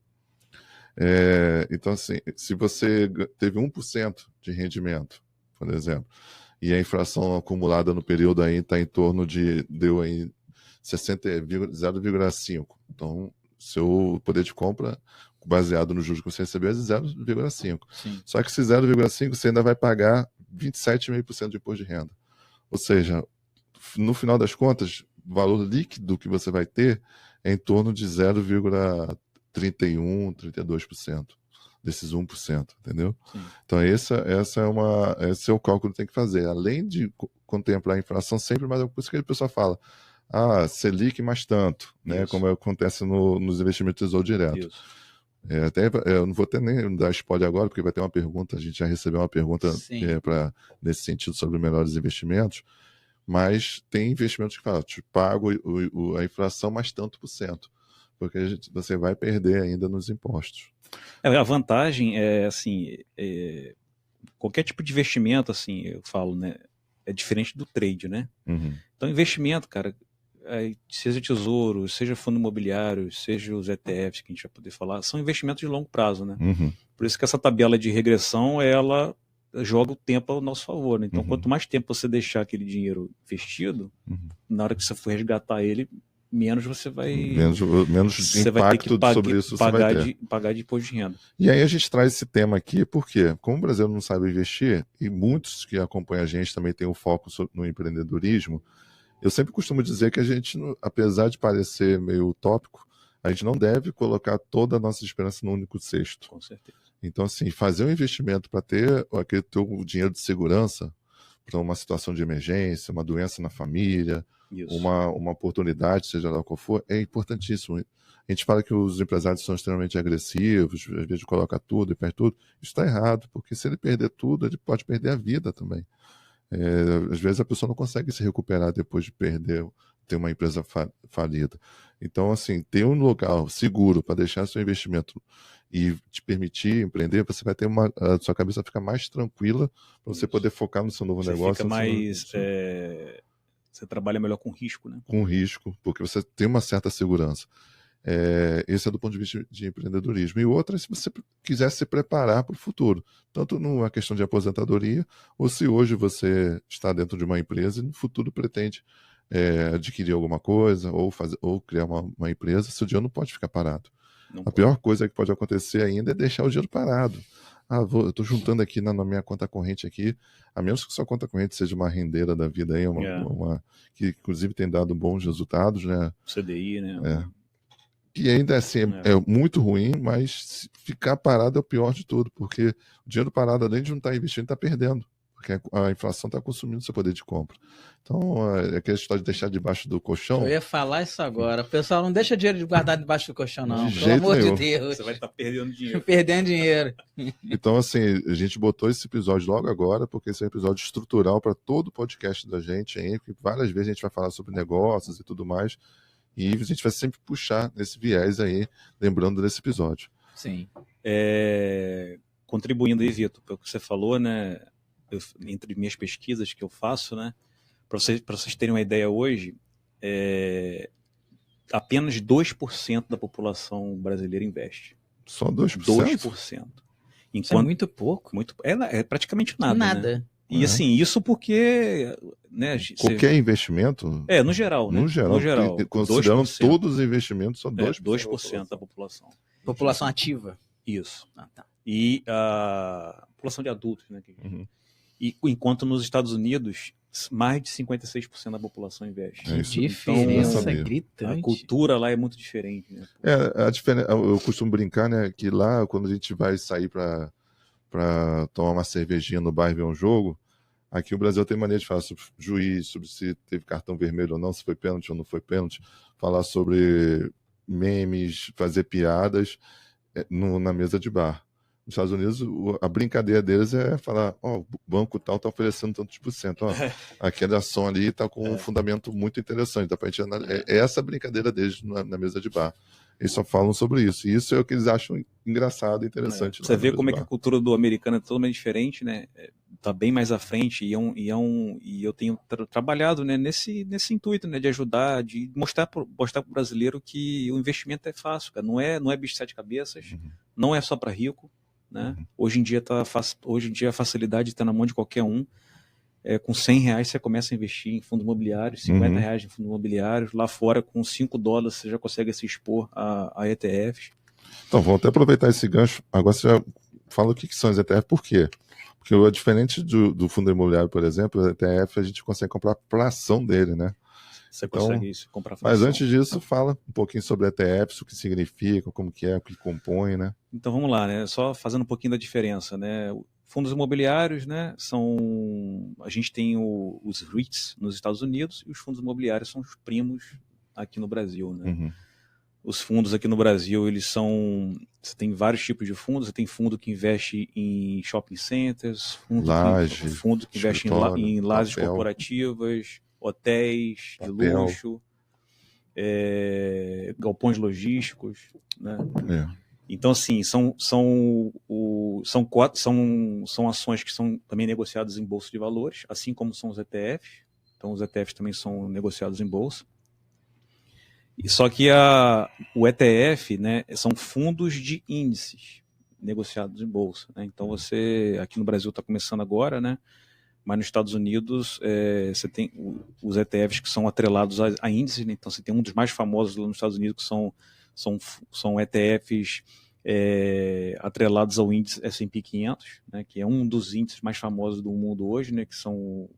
Então, assim, se você teve 1% de rendimento, por exemplo, e a inflação acumulada no período aí está em torno deu aí 0,5%. Então, seu poder de compra, baseado no juros que você recebeu, é 0,5%. Só que esse 0,5% você ainda vai pagar 27,5% de imposto de renda. Ou seja, no final das contas, o valor líquido que você vai ter é em torno de 0,31%, 32% desses 1%, entendeu? Então esse é o cálculo que tem que fazer. Além de contemplar a inflação sempre, mas é por isso que a pessoa fala, Selic mais tanto, né? Como acontece nos investimentos do Tesouro Direto. Eu não vou ter nem dar spoiler agora, porque vai ter uma pergunta, a gente já recebeu uma pergunta nesse sentido sobre melhores investimentos, mas tem investimentos que falam, te pago a inflação mais tanto por cento, porque você vai perder ainda nos impostos. A vantagem é, assim, qualquer tipo de investimento, assim, eu falo, né, é diferente do trade, né? Uhum. Então, investimento, cara, seja tesouro, seja fundo imobiliário, seja os ETFs que a gente vai poder falar, são investimentos de longo prazo, né? Uhum. Por isso que essa tabela de regressão, ela joga o tempo ao nosso favor, né? Então, quanto mais tempo você deixar aquele dinheiro investido, na hora que você for resgatar ele, menos você vai... Menos você impacto vai ter que sobre isso você vai ter. pagar de imposto de renda. E aí a gente traz esse tema aqui, porque como o Brasil não sabe investir, e muitos que acompanham a gente também têm o foco no empreendedorismo, eu sempre costumo dizer que a gente, apesar de parecer meio utópico, a gente não deve colocar toda a nossa esperança num único cesto. Com certeza. Então, assim, fazer um investimento para ter aquele teu dinheiro de segurança para uma situação de emergência, uma doença na família, uma oportunidade, seja lá qual for, é importantíssimo. A gente fala que os empresários são extremamente agressivos, às vezes coloca tudo e perde tudo. Isso está errado, porque se ele perder tudo, ele pode perder a vida também. Às vezes a pessoa não consegue se recuperar depois de ter uma empresa falida. Então, assim, ter um local seguro para deixar seu investimento e te permitir empreender, você vai ter a sua cabeça fica mais tranquila para você poder focar no seu novo negócio. Fica mais... você trabalha melhor com risco, né? Com risco, porque você tem uma certa segurança. Esse é do ponto de vista de empreendedorismo. E outra é se você quiser se preparar para o futuro, tanto numa questão de aposentadoria, ou se hoje você está dentro de uma empresa e no futuro pretende adquirir alguma coisa ou criar uma empresa, seu dinheiro não pode ficar parado. A pior coisa que pode acontecer ainda é deixar o dinheiro parado. Eu estou juntando aqui na minha conta corrente aqui, a menos que sua conta corrente seja uma rendeira da vida aí, que inclusive tem dado bons resultados, né? CDI, né? E ainda assim é muito ruim, mas ficar parado é o pior de tudo, porque o dinheiro parado, além de não estar investindo, está perdendo, porque a inflação está consumindo seu poder de compra. Então, é aquela história de deixar debaixo do colchão. Eu ia falar isso agora. O pessoal não deixa dinheiro guardado debaixo do colchão, não. De Pelo amor nenhum. de Deus. Você vai estar perdendo dinheiro. Perdendo dinheiro. Então, assim, a gente botou esse episódio logo agora, porque esse é um episódio estrutural para todo o podcast da gente, hein? Porque várias vezes a gente vai falar sobre negócios e tudo mais. E a gente vai sempre puxar nesse viés aí, lembrando desse episódio. Sim. Contribuindo aí, Vitor, pelo que você falou, né? Entre minhas pesquisas que eu faço, né? Para vocês terem uma ideia hoje, apenas 2% da população brasileira investe. Só 2%? 2%. Isso é muito pouco. É praticamente nada. Nada. Né? E assim, isso porque... Né, qualquer investimento? No geral, né? No geral. Considerando 2%. Todos os investimentos, só 2% da população. População ativa. Isso. Tá. E a população de adultos, né? E enquanto nos Estados Unidos, mais de 56% da população investe. Que diferença gritante. A cultura lá é muito diferente. Né? Eu costumo brincar, né, que lá, quando a gente vai sair para tomar uma cervejinha no bar e ver um jogo, aqui o Brasil tem maneira de falar sobre juiz, sobre se teve cartão vermelho ou não, se foi pênalti ou não foi pênalti, falar sobre memes, fazer piadas na mesa de bar. Nos Estados Unidos, a brincadeira deles é falar, o banco tal está oferecendo tantos por cento, aquela ação ali está com um fundamento muito interessante, dá pra gente analisar. É essa brincadeira deles na mesa de bar. Eles só falam sobre isso. E isso é o que eles acham engraçado e interessante. Você vê como é que a cultura do americano é totalmente diferente, né? Tá bem mais à frente e eu tenho trabalhado, né, nesse intuito, né, de ajudar, de mostrar para o brasileiro que o investimento é fácil, cara. Não é bicho de sete cabeças, não é só para rico, né? Hoje em dia a facilidade está na mão de qualquer um. Com R$100 você começa a investir em fundo imobiliário, R$50 em fundo imobiliário, lá fora com $5 você já consegue se expor a ETFs. Então, vamos até aproveitar esse gancho. Agora você já fala o que são os ETFs, por quê? Porque é diferente do fundo imobiliário, por exemplo, o ETF a gente consegue comprar a ação dele, né? Você consegue isso, comprar fração. Mas antes disso, fala um pouquinho sobre ETFs, o que significa, como que é, o que compõe, né? Então vamos lá, né? Só fazendo um pouquinho da diferença, né? Fundos imobiliários, né? A gente tem os REITs nos Estados Unidos e os fundos imobiliários são os primos aqui no Brasil, né? Os fundos aqui no Brasil, eles são... Você tem vários tipos de fundos. Você tem fundo que investe em shopping centers, fundo que investe em lajes corporativas, hotéis de luxo, galpões logísticos, né? Então, assim, são ações que são também negociadas em bolsa de valores, assim como são os ETFs. Então, os ETFs também são negociados em bolsa. Só que o ETF, né, são fundos de índices negociados em bolsa, né? Então, você, aqui no Brasil está começando agora, né? Mas nos Estados Unidos, você tem os ETFs que são atrelados a índices, né? Então você tem um dos mais famosos lá nos Estados Unidos, que são ETFs atrelados ao índice S&P 500, né? Que é um dos índices mais famosos do mundo hoje, né? Que são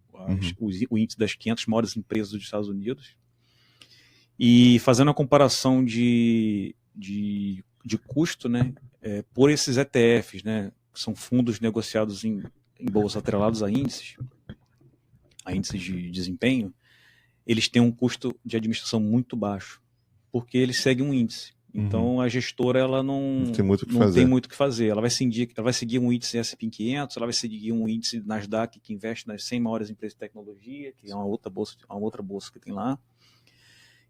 o índice das 500 maiores empresas dos Estados Unidos. E fazendo a comparação de custo, né? Por esses ETFs, né? Que são fundos negociados em bolsa atrelados a índices de desempenho, eles têm um custo de administração muito baixo, porque eles seguem um índice. Então a gestora ela não tem muito o que fazer. Ela vai seguir um índice S&P 500, ela vai seguir um índice Nasdaq que investe nas 100 maiores empresas de tecnologia, que é uma outra bolsa que tem lá.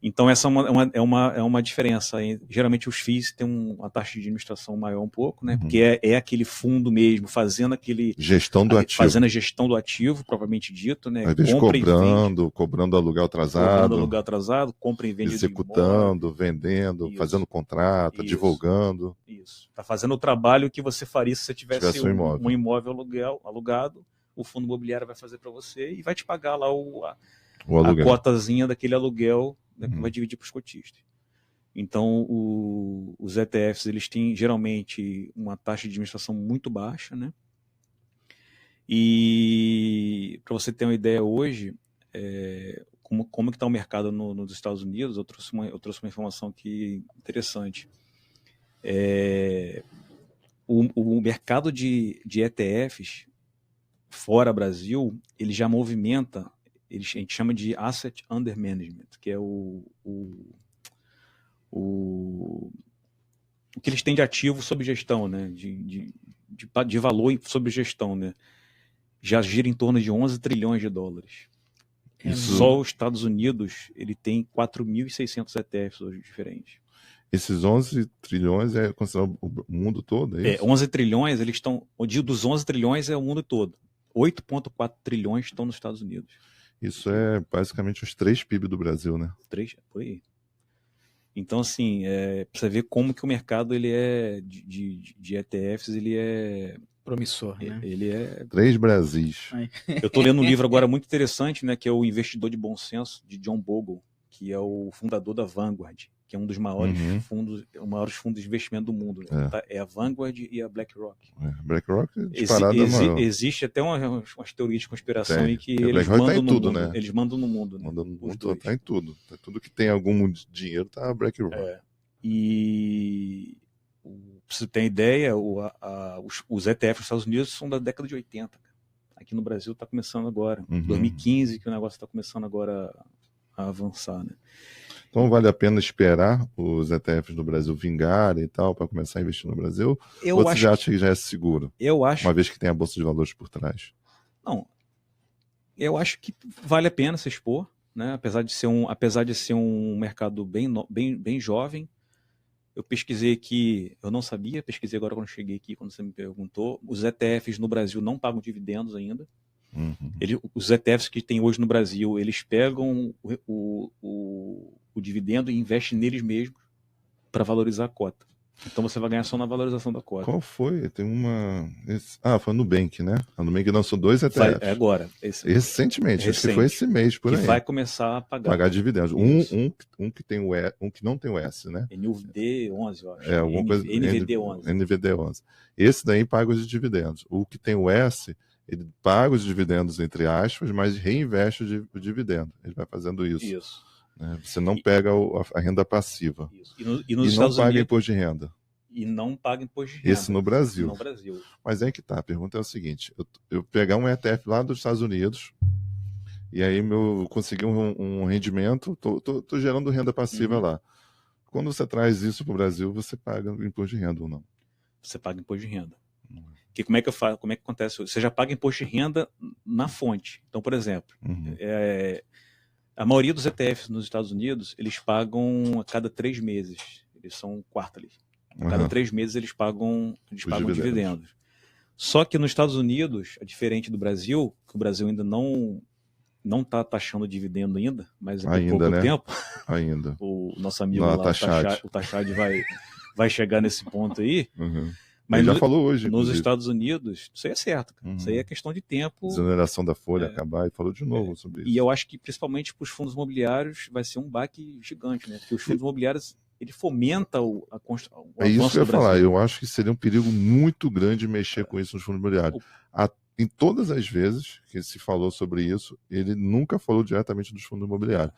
Então essa é uma diferença. Geralmente os FIIs têm uma taxa de administração maior um pouco, né? Porque é aquele fundo mesmo, fazendo a gestão do ativo, propriamente dito, né? Às vezes cobrando aluguel atrasado, compra e vende, executando, vendendo, fazendo contrato, divulgando. Isso. Está fazendo o trabalho que você faria se você tivesse um imóvel alugado, o fundo imobiliário vai fazer para você e vai te pagar lá a cotazinha daquele aluguel, né, que vai dividir para os cotistas. Então, os ETFs eles têm geralmente uma taxa de administração muito baixa, né? E para você ter uma ideia hoje, como que está o mercado nos Estados Unidos, eu trouxe uma informação aqui interessante. O mercado de ETFs fora Brasil, ele já movimenta, a gente chama de Asset Under Management, que é o que eles têm de ativo sob gestão, né? de valor sob gestão, né? Já gira em torno de 11 trilhões de dólares. Só os Estados Unidos ele tem 4.600 ETFs hoje diferentes. Esses 11 trilhões é considerado o mundo todo? 11 trilhões, eles estão... Dos 11 trilhões é o mundo todo. 8,4 trilhões estão nos Estados Unidos. Isso é basicamente os 3 PIB do Brasil, né? 3, por aí. Então, assim, pra você ver como que o mercado ele é de ETFs, ele é promissor, né? Ele é 3 Brasis. Eu estou lendo um livro agora muito interessante, né, que é o Investidor de Bom Senso, de John Bogle, que é o fundador da Vanguard, que é um dos maiores fundos de investimento do mundo. Né? É a Vanguard e a BlackRock. BlackRock disparada maior. Existe até umas teorias de conspiração em que eles mandam no mundo, né? Eles mandam no mundo. Né? Mandam no mundo, tá em tudo. Tá tudo que tem algum dinheiro tá a BlackRock. E pra você ter ideia, os ETFs dos Estados Unidos são da década de 80. Aqui no Brasil está começando agora. 2015 que o negócio está começando agora a avançar, né? Então vale a pena esperar os ETFs do Brasil vingarem e tal para começar a investir no Brasil? Ou você já acha que já é seguro? Eu acho. Uma vez que tem a Bolsa de Valores por trás. Não. Eu acho que vale a pena se expor, né? Apesar de ser um mercado bem jovem. Eu pesquisei aqui, eu não sabia, pesquisei agora quando cheguei aqui, quando você me perguntou. Os ETFs no Brasil não pagam dividendos ainda. Os ETFs que tem hoje no Brasil, eles pegam o dividendo e investem neles mesmos para valorizar a cota. Então você vai ganhar só na valorização da cota. Qual foi? Tem uma... foi a Nubank, né? A Nubank lançou 2 ETFs. Agora. Recentemente, acho que foi esse mês, por aí. Que vai começar a pagar dividendos. Um que tem um que não tem o S, né? NVD11, eu acho. Alguma coisa... NVD11. NVD11. Esse daí paga os dividendos. O que tem o S... Ele paga os dividendos, entre aspas, mas reinveste o dividendo. Ele vai fazendo isso. Né? Você não pega a renda passiva. Isso. E não paga imposto de renda. E não paga imposto de renda. Esse no Brasil. No Brasil. Mas aí que tá. A pergunta é o seguinte. Eu pegar um ETF lá dos Estados Unidos e aí eu consegui um rendimento, tô gerando renda passiva lá. Quando você traz isso para o Brasil, você paga imposto de renda ou não? Você paga imposto de renda. Que como é que eu faço? Como é que acontece? Você já paga imposto de renda na fonte. Então, por exemplo, a maioria dos ETFs nos Estados Unidos, eles pagam a cada 3 meses. Eles são quarterly. A cada 3 meses eles pagam dividendos. Só que nos Estados Unidos, é diferente do Brasil, que o Brasil ainda não está taxando dividendo ainda, mas por pouco tempo. Ainda. O nosso amigo lá, o Tachad, vai chegar nesse ponto aí. Mas ele já falou hoje. Nos Estados Unidos, isso aí é certo, cara. Isso aí é questão de tempo. Desoneração da folha acabar, e falou de novo sobre isso. E eu acho que, principalmente para os fundos imobiliários, vai ser um baque gigante, né? Porque os fundos imobiliários, ele fomenta o avanço É isso que eu ia do falar. Brasil. Eu acho que seria um perigo muito grande mexer com isso nos fundos imobiliários. Em todas as vezes que se falou sobre isso, ele nunca falou diretamente dos fundos imobiliários.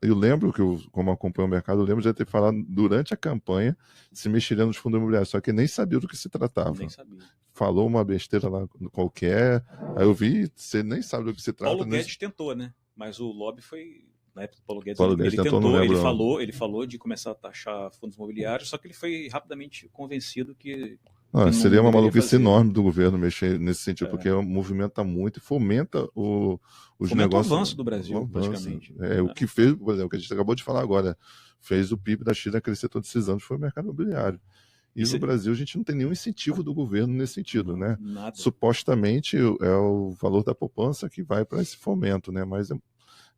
Eu lembro que, como acompanho o mercado, eu lembro de ter falado durante a campanha se mexeria nos fundos imobiliários, só que nem sabia do que se tratava. Nem sabia. Falou uma besteira lá qualquer, aí eu vi, você nem sabe do que se trata. Paulo Guedes tentou, né? Mas o lobby foi... Na época do Paulo Guedes, ele tentou, ele falou de começar a taxar fundos imobiliários, só que ele foi rapidamente convencido que seria uma maluquice enorme do governo mexer nesse sentido, porque movimenta muito e fomenta os negócios. O avanço do Brasil, praticamente. O que fez, por exemplo, o que a gente acabou de falar agora, fez o PIB da China crescer todos esses anos, foi o mercado imobiliário. E no Brasil a gente não tem nenhum incentivo do governo nesse sentido, né? Nada. Supostamente é o valor da poupança que vai para esse fomento, né? Mas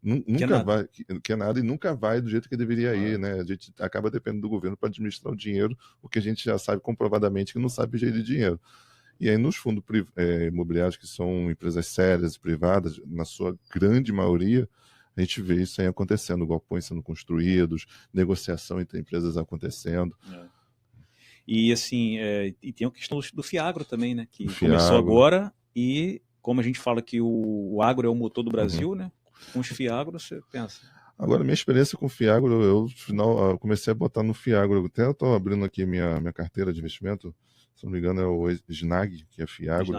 nunca vai, que é nada, e nunca vai do jeito que deveria ir, né? A gente acaba dependendo do governo para administrar o dinheiro, porque a gente já sabe comprovadamente que não sabe gerir dinheiro. E aí nos fundos imobiliários, que são empresas sérias e privadas, na sua grande maioria, a gente vê isso aí acontecendo, galpões sendo construídos, negociação entre empresas acontecendo. E assim, e tem a questão do Fiagro também, né? Que começou agora, e como a gente fala que o agro é o motor do Brasil, né? Com os Fiagro, você pensa. Agora, minha experiência com o Fiagro, eu comecei a botar no Fiagro. Até eu estou abrindo aqui minha carteira de investimento. Se não me engano, é o Snag, que é Fiagro.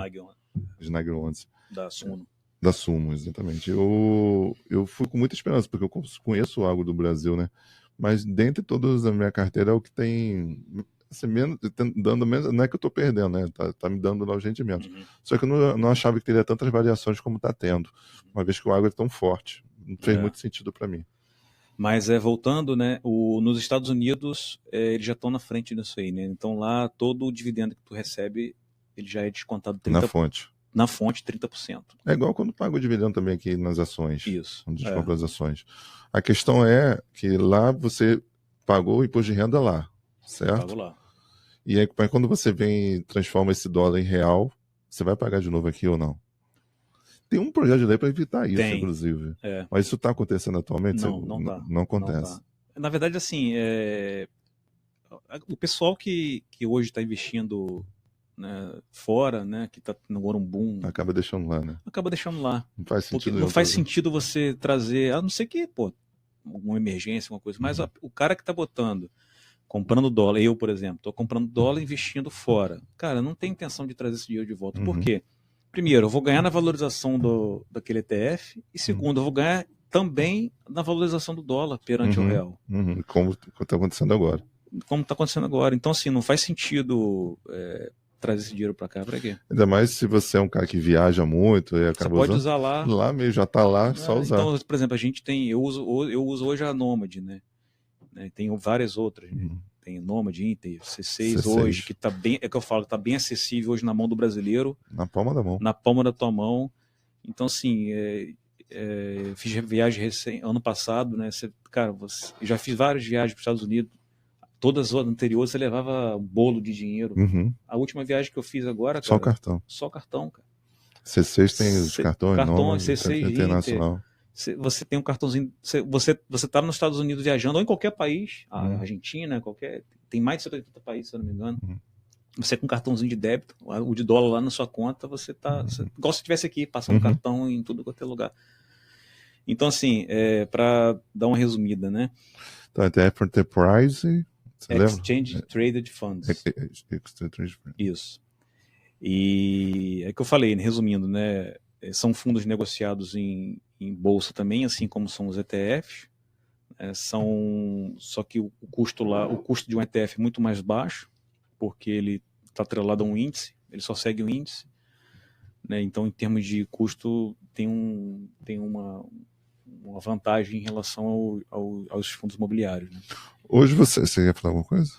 Snag 11. Da Sumo. Da Sumo, exatamente. Eu fui com muita esperança, porque eu conheço o agro do Brasil, né? Mas dentre todos a minha carteira é o que tem... Assim, dando menos, não é que eu estou perdendo, né? Tá me dando lá os rendimentos. Só que eu não achava que teria tantas variações como está tendo, uma vez que o agro é tão forte. Não fez muito sentido para mim. Mas voltando, né? Nos Estados Unidos, eles já estão na frente disso aí, né? Então lá, todo o dividendo que tu recebe, ele já é descontado 30%. Na fonte. Na fonte, 30%. É igual quando paga o dividendo também aqui nas ações. Isso. Quando descompra as ações. A questão é que lá você pagou o imposto de renda lá. Certo? Pago lá. E aí, quando você vem e transforma esse dólar em real, você vai pagar de novo aqui ou não? Tem um projeto de lei para evitar isso, inclusive. Mas isso está acontecendo atualmente? Não acontece. Não tá. Na verdade, assim, o pessoal que hoje está investindo, né, fora, né, que está agora um boom... Acaba deixando lá, né? Acaba deixando lá. Não faz sentido. Não faz sentido você trazer, a não ser que, uma emergência, uma coisa. Mas o cara que está comprando dólar, eu, por exemplo, estou comprando dólar e investindo fora. Cara, não tenho intenção de trazer esse dinheiro de volta. Por quê? Primeiro, eu vou ganhar na valorização daquele ETF, e segundo, eu vou ganhar também na valorização do dólar perante o real. Como está acontecendo agora. Como está acontecendo agora. Então, assim, não faz sentido trazer esse dinheiro para cá. Para quê? Ainda mais se você é um cara que viaja muito e acaba você pode usar lá. Lá mesmo, já está lá, só usar. Então, por exemplo, a gente tem... Eu uso hoje a Nomad, né? Tem várias outras, né? Tem Nomad, Inter, C6 hoje, que tá bem, é que eu falo, tá bem acessível hoje na mão do brasileiro. Na palma da mão. Na palma da tua mão. Então, assim, fiz viagem ano passado, né? Já fiz várias viagens para os Estados Unidos. Todas as anteriores você levava um bolo de dinheiro. A última viagem que eu fiz agora, cara, só cartão. Só cartão, cara. C6 tem os cartões, Cartões, C6 internacional. Você tem um cartãozinho, você tá nos Estados Unidos viajando, ou em qualquer país, a Argentina, tem mais de 180 países, se eu não me engano. Você com um cartãozinho de débito, o de dólar lá na sua conta, você igual se estivesse aqui, passando cartão em tudo quanto é lugar. Então, assim, para dar uma resumida, né? Então, é Enterprise, Exchange Traded Funds. Isso. E é que eu falei, resumindo, né? São fundos negociados em bolsa também, assim como são os ETFs. Só que o custo de um ETF é muito mais baixo, porque ele está atrelado a um índice, ele só segue o índice, né? Então, em termos de custo, tem uma vantagem em relação aos fundos imobiliários, né? Hoje você ia falar alguma coisa?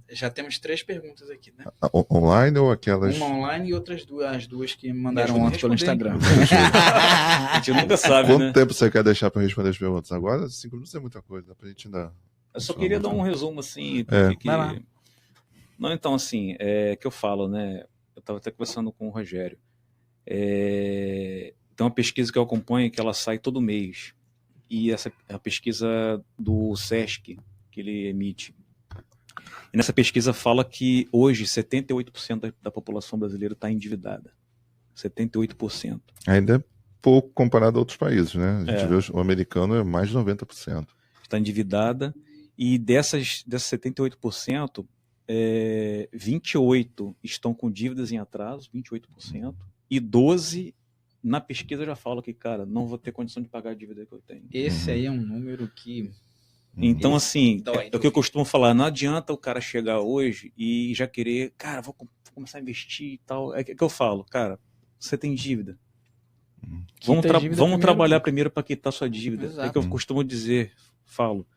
Já temos 3 perguntas aqui, né? Online ou aquelas? Uma online e outras as duas que mandaram ontem pelo Instagram. A gente nunca sabe, Quanto né? tempo você quer deixar para responder as perguntas? Agora, 5 minutos é muita coisa, dá pra gente dar. Eu só queria dar um resumo, assim, Vai lá. Não, então, assim, que eu falo, né? Eu estava até conversando com o Rogério. Tem uma pesquisa que eu acompanho que ela sai todo mês. E essa é a pesquisa do SESC, que ele emite. E nessa pesquisa fala que hoje 78% da população brasileira está endividada. 78%. Ainda é pouco comparado a outros países, né? A gente vê o americano é mais de 90%. Está endividada. E desses 78%, 28% estão com dívidas em atraso, 28%. E 12%, na pesquisa já fala que, cara, não vou ter condição de pagar a dívida que eu tenho. Esse aí é um número que... Então, assim, é o que eu costumo falar, não adianta o cara chegar hoje e já querer, cara, vou começar a investir e tal. É que eu falo, cara, você tem dívida. Vamos trabalhar primeiro para quitar sua dívida. Exato. É que eu costumo falo,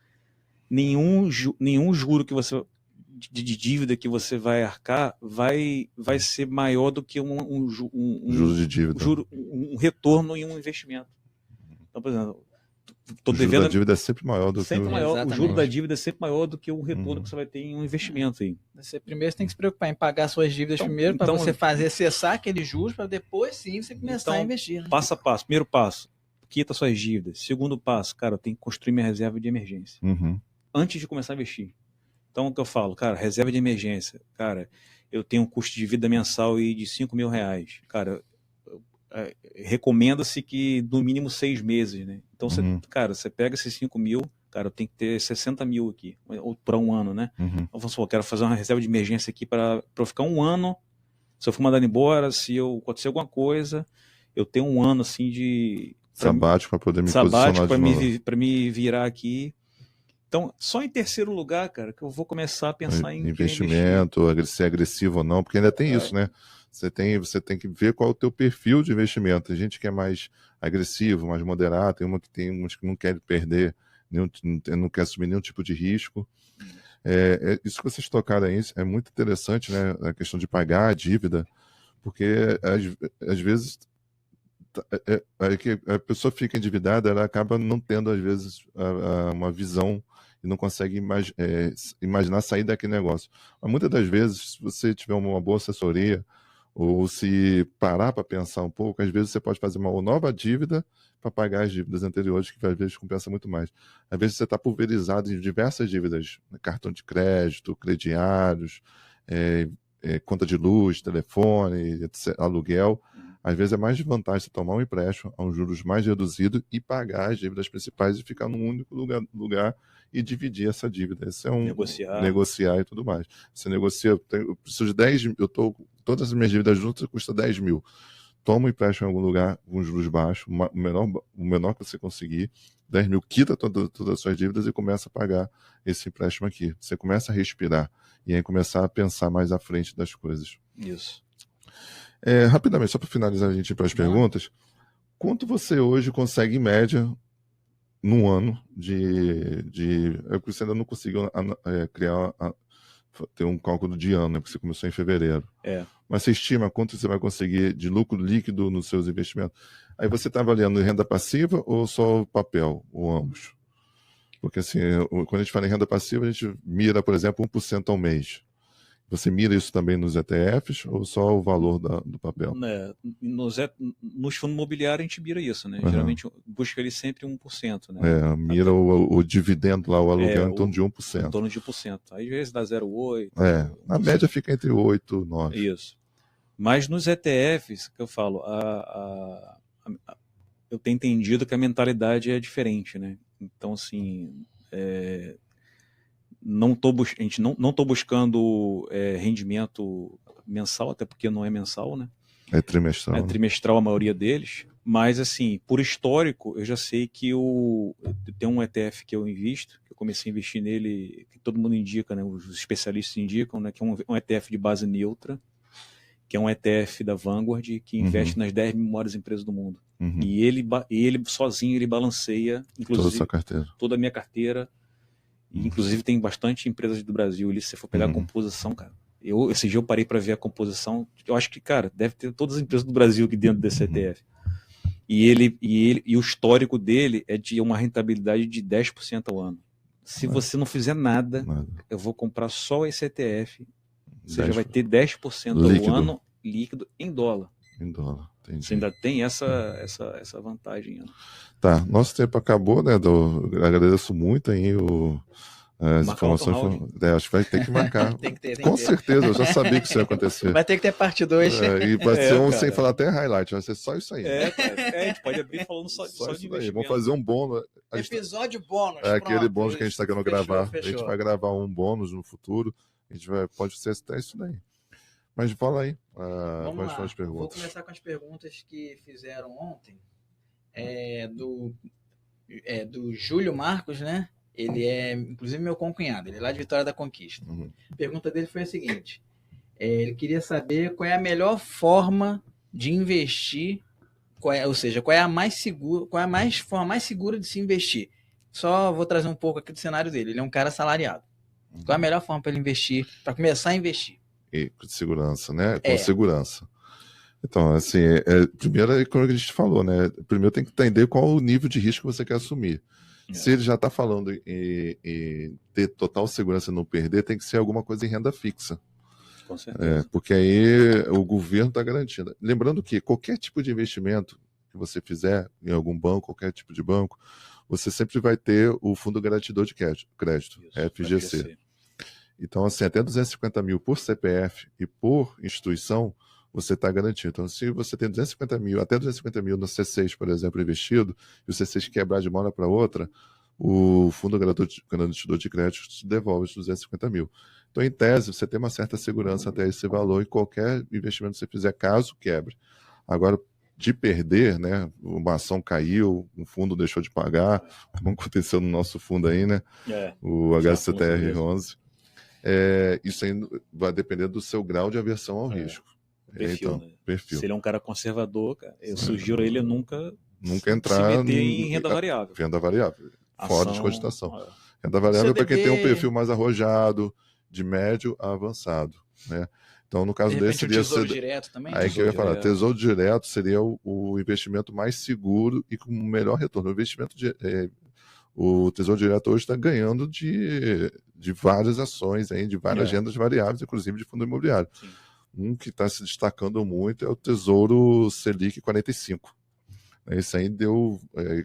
nenhum juro que você de dívida que você vai arcar vai ser maior do que um juro de dívida, um retorno em um investimento. Então, por exemplo, o juro da dívida é sempre maior do que o juro da dívida é sempre maior do que o retorno que você vai ter em um investimento aí. Primeiro você tem que se preocupar em pagar suas dívidas primeiro, para você cessar aqueles juros, para depois sim você começar a investir. Né? Passo a passo. Primeiro passo, quita suas dívidas. Segundo passo, cara, eu tenho que construir minha reserva de emergência. Antes de começar a investir. Então, o que eu falo, cara, reserva de emergência. Cara, eu tenho um custo de vida mensal de R$5.000. Cara, recomenda-se que no mínimo 6 meses, né? Então, você pega esses 5 mil, cara, eu tenho que ter 60 mil aqui, ou para um ano, né? Então, eu quero fazer uma reserva de emergência aqui para eu ficar um ano. Se eu for mandado embora, se acontecer alguma coisa, eu tenho um ano assim de sabático para poder me posicionar de novo. Para me virar aqui. Então, só em terceiro lugar, cara, que eu vou começar a pensar em investimento, ser agressivo ou não, porque ainda tem isso, né? Você tem que ver qual é o teu perfil de investimento. Tem gente que é mais agressivo, mais moderado, tem uns que não querem perder, não quer assumir nenhum tipo de risco. Isso que vocês tocaram aí é muito interessante, né? A questão de pagar a dívida, porque às vezes que a pessoa fica endividada, ela acaba não tendo, às vezes, uma visão e não consegue imaginar sair daquele negócio. Mas muitas das vezes, se você tiver uma boa assessoria, ou se parar para pensar um pouco, às vezes você pode fazer uma nova dívida para pagar as dívidas anteriores, que às vezes compensa muito mais. Às vezes você está pulverizado em diversas dívidas, cartão de crédito, crediários, conta de luz, telefone, etc., aluguel. Às vezes é mais de vantagem você tomar um empréstimo a um juros mais reduzido e pagar as dívidas principais e ficar num único lugar e dividir essa dívida. Esse é negociar e tudo mais. Você negocia, eu preciso de 10 mil, todas as minhas dívidas juntas custam 10 mil. Toma um empréstimo em algum lugar com juros baixos, o menor que você conseguir, 10 mil, quita todas as suas dívidas e começa a pagar esse empréstimo aqui. Você começa a respirar e aí começar a pensar mais à frente das coisas. Isso. Rapidamente, só para finalizar a gente ir para as perguntas, quanto você hoje consegue em média num ano você ainda não conseguiu ter um cálculo de ano, né, porque você começou em fevereiro. Mas você estima quanto você vai conseguir de lucro líquido nos seus investimentos? Aí você está avaliando renda passiva ou só papel, ou ambos? Porque assim, quando a gente fala em renda passiva, a gente mira, por exemplo, 1% ao mês. Você mira isso também nos ETFs ou só o valor do papel? Nos fundos imobiliários a gente mira isso, né? Geralmente busca ali sempre 1%, né? Mira o dividendo lá, o aluguel em torno de 1%. Em torno de 1%. Aí às vezes dá 0,8%. Na média fica entre 8% e 9%. Isso. Mas nos ETFs, que eu falo, eu tenho entendido que a mentalidade é diferente, né? Então, assim, não estou buscando rendimento mensal, até porque não é mensal, né? É trimestral. É trimestral a maioria deles, Mas, assim, por histórico, eu já sei que tem um ETF que eu invisto, que eu comecei a investir nele, que todo mundo indica, né? Os especialistas indicam, né? Que é um ETF de base neutra, que é um ETF da Vanguard, que investe nas 10 maiores empresas do mundo. E ele sozinho, ele balanceia, inclusive, toda a minha carteira. E, inclusive, tem bastante empresas do Brasil ali, se você for pegar a composição, cara. Esse dia eu parei para ver a composição. Eu acho que, cara, deve ter todas as empresas do Brasil aqui dentro desse ETF. E o histórico dele é de uma rentabilidade de 10% ao ano. Se você não fizer nada, eu vou comprar só esse ETF. Você já vai ter 10% ao ano líquido em dólar. Em dólar, entendi. Você ainda tem essa vantagem. Né? Tá, nosso tempo acabou, né? Agradeço muito aí as informações. Acho que vai ter que marcar. Tem que ter. Com certeza, eu já sabia que isso ia acontecer. Vai ter que ter parte 2. E vai ser sem falar até highlight, vai ser só isso aí. Cara. A gente pode abrir falando só de investimento. Vamos fazer um bônus. Episódio bônus. Aquele bônus que a gente está querendo gravar. Fechou. A gente vai gravar um bônus no futuro. A gente pode ser até isso daí. Mas fala aí. Quais foram as perguntas? Vou começar com as perguntas que fizeram ontem. Do Júlio Marcos, né? Ele é, inclusive, meu concunhado. Ele é lá de Vitória da Conquista. A pergunta dele foi a seguinte. Ele queria saber qual é a melhor forma de investir, qual é a forma mais segura de se investir. Só vou trazer um pouco aqui do cenário dele. Ele é um cara assalariado. Qual é a melhor forma para ele investir, para começar a investir? E com segurança, né? Com segurança. Então, assim, primeiro é como a gente falou, né? Primeiro tem que entender qual o nível de risco que você quer assumir. Se ele já está falando em ter total segurança e não perder, tem que ser alguma coisa em renda fixa. Com certeza. Porque aí o governo está garantindo. Lembrando que qualquer tipo de investimento que você fizer em algum banco, qualquer tipo de banco, você sempre vai ter o Fundo Garantidor de Crédito, FGC. Então, assim, até 250 mil por CPF e por instituição, você está garantido. Então, se você tem 250 mil, até 250 mil no C6, por exemplo, investido, e o C6 quebrar de uma hora para outra, o Fundo Garantidor de Crédito te devolve os 250 mil. Então, em tese, você tem uma certa segurança até esse valor em qualquer investimento que você fizer, caso quebre. Agora, de perder, né? Uma ação caiu, um fundo deixou de pagar, como aconteceu no nosso fundo aí, né? O HCTR11. Isso aí vai depender do seu grau de aversão ao risco. Perfil, né? Se ele é um cara conservador, cara, eu sugiro ele nunca entrar se meter em renda variável. Renda variável, fora de cogitação. Renda variável é para quem tem um perfil mais arrojado, de médio a avançado, né? Então, no caso desse, seria tesouro direto também. Aí que eu ia falar, tesouro direto seria o investimento mais seguro e com melhor retorno. O tesouro direto hoje está ganhando de várias ações, aí, de várias rendas variáveis, inclusive de fundo imobiliário. Sim. Um que está se destacando muito é o Tesouro Selic 45. Esse aí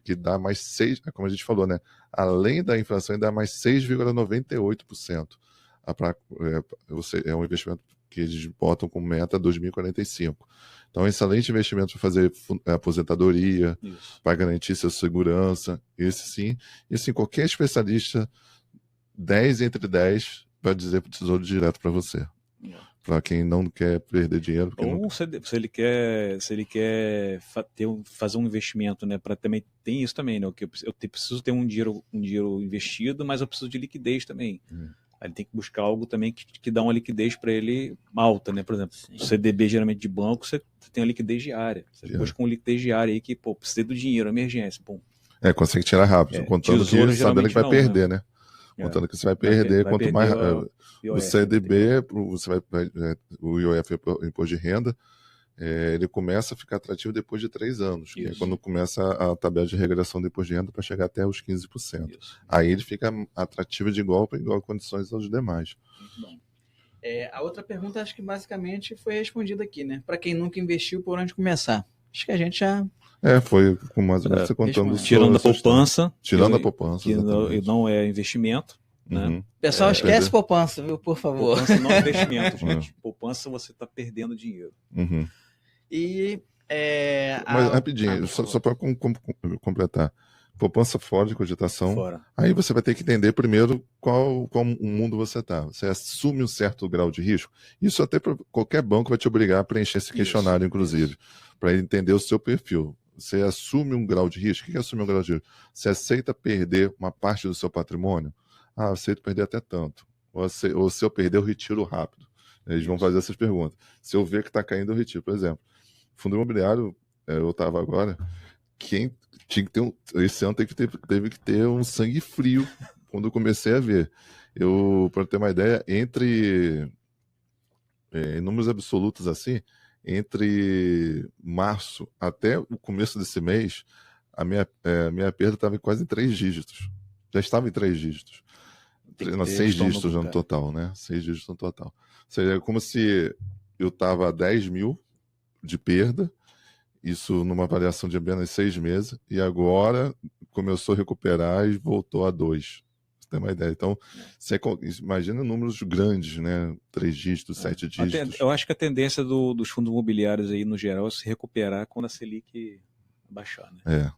que dá mais 6, como a gente falou, né? Além da inflação, dá mais 6,98%. É um investimento que eles botam como meta 2045. Então, excelente investimento para fazer aposentadoria, para garantir sua segurança, esse sim. E assim, qualquer especialista, 10 entre 10, vai dizer para o Tesouro Direto para você. Para quem não quer perder dinheiro. Ou se ele quer fazer um investimento, né? Também tem isso também, né? Eu preciso ter um dinheiro investido, mas eu preciso de liquidez também. Aí ele tem que buscar algo também que dá uma liquidez para ele alta, né? Por exemplo, o CDB geralmente de banco, você tem a liquidez diária. Você busca uma liquidez diária aí que, precisa do dinheiro, emergência. Pum. Consegue tirar rápido, contando que sabendo que vai perder, né? Contando que você vai perder, quanto mais o CDB, o IOF, Imposto de Renda, ele começa a ficar atrativo depois de 3 anos, que é quando começa a tabela de regressão do imposto de renda para chegar até os 15%. Aí ele fica atrativo de igual para igual condições aos demais. Muito bom. A outra pergunta, acho que basicamente foi respondida aqui, né? Para quem nunca investiu, por onde começar? Acho que a gente já... foi com mais ou menos você contando. Tirando a poupança. Tirando a poupança. Que não é investimento. Né? Pessoal, esquece poupança, viu? Por favor. Poupança não é investimento, gente. Poupança você está perdendo dinheiro. Mas rapidinho, só para completar. Poupança fora de cogitação. Aí você vai ter que entender primeiro qual mundo você está. Você assume um certo grau de risco. Isso até qualquer banco vai te obrigar a preencher esse questionário, inclusive, para ele entender o seu perfil. Você assume um grau de risco. O que é assumir um grau de risco? Você aceita perder uma parte do seu patrimônio? Ah, eu aceito perder até tanto. Ou se eu perder, eu retiro rápido. Eles vão fazer essas perguntas. Se eu ver que está caindo, eu retiro. Por exemplo, fundo imobiliário, eu estava agora, quem tinha que ter esse ano teve que ter um sangue frio quando eu comecei a ver. Para ter uma ideia, em números absolutos assim, entre março até o começo desse mês, a minha perda estava quase em 3 dígitos. Já estava em 3 dígitos. Não, 6 dígitos no total, né? 6 dígitos no total. Ou seja, é como se eu estava a 10 mil de perda, isso numa variação de apenas 6 meses, e agora começou a recuperar e voltou a 2. Você tem uma ideia. Então, você imagina números grandes, né? 3 dígitos, 7 dígitos. Eu acho que a tendência dos fundos imobiliários aí, no geral, é se recuperar quando a Selic baixar, né?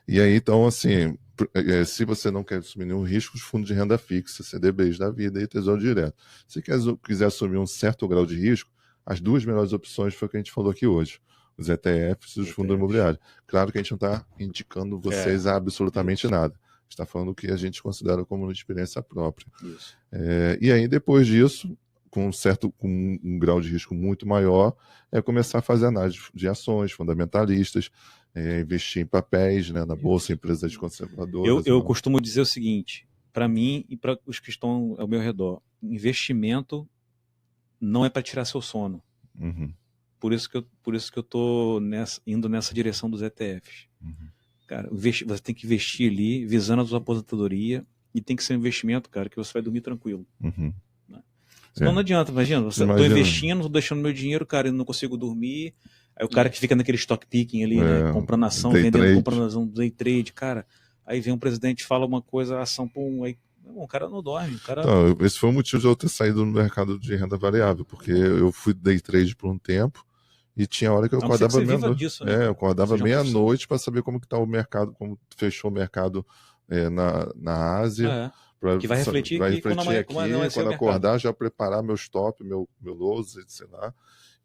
E aí, então, assim, se você não quer assumir nenhum risco, os fundos de renda fixa, CDBs da vida e Tesouro Direto. Se quiser assumir um certo grau de risco, as 2 melhores opções foi o que a gente falou aqui hoje. Os ETFs e os fundos imobiliários. Claro que a gente não está indicando vocês a absolutamente nada. A gente está falando o que a gente considera como uma experiência própria. Isso. E aí, depois disso, com um grau de risco muito maior, é começar a fazer análise de ações fundamentalistas, investir em papéis, né, na bolsa, empresas conservadoras. Eu costumo dizer o seguinte, para mim e para os que estão ao meu redor, investimento não é para tirar seu sono. Uhum. Por isso que eu estou indo nessa direção dos ETFs. Uhum. Cara, você tem que investir ali, visando a sua aposentadoria, e tem que ser um investimento, cara, que você vai dormir tranquilo. Uhum. Né? Senão não adianta, imagina, estou investindo, estou deixando meu dinheiro, cara, e não consigo dormir. Aí o cara que fica naquele stock picking ali, né, comprando ação, vendendo, comprando ação, day trade, cara. Aí vem um presidente, fala uma coisa, a ação, pum, aí o cara não dorme. Então, esse foi o motivo de eu ter saído do mercado de renda variável, porque eu fui day trade por um tempo e tinha hora que eu acordava meia-noite. Né? Eu acordava meia-noite para saber como que tá o mercado, como fechou o mercado na Ásia. Que vai refletir aqui, quando acordar, já preparar meu stop, meu loss, sei lá.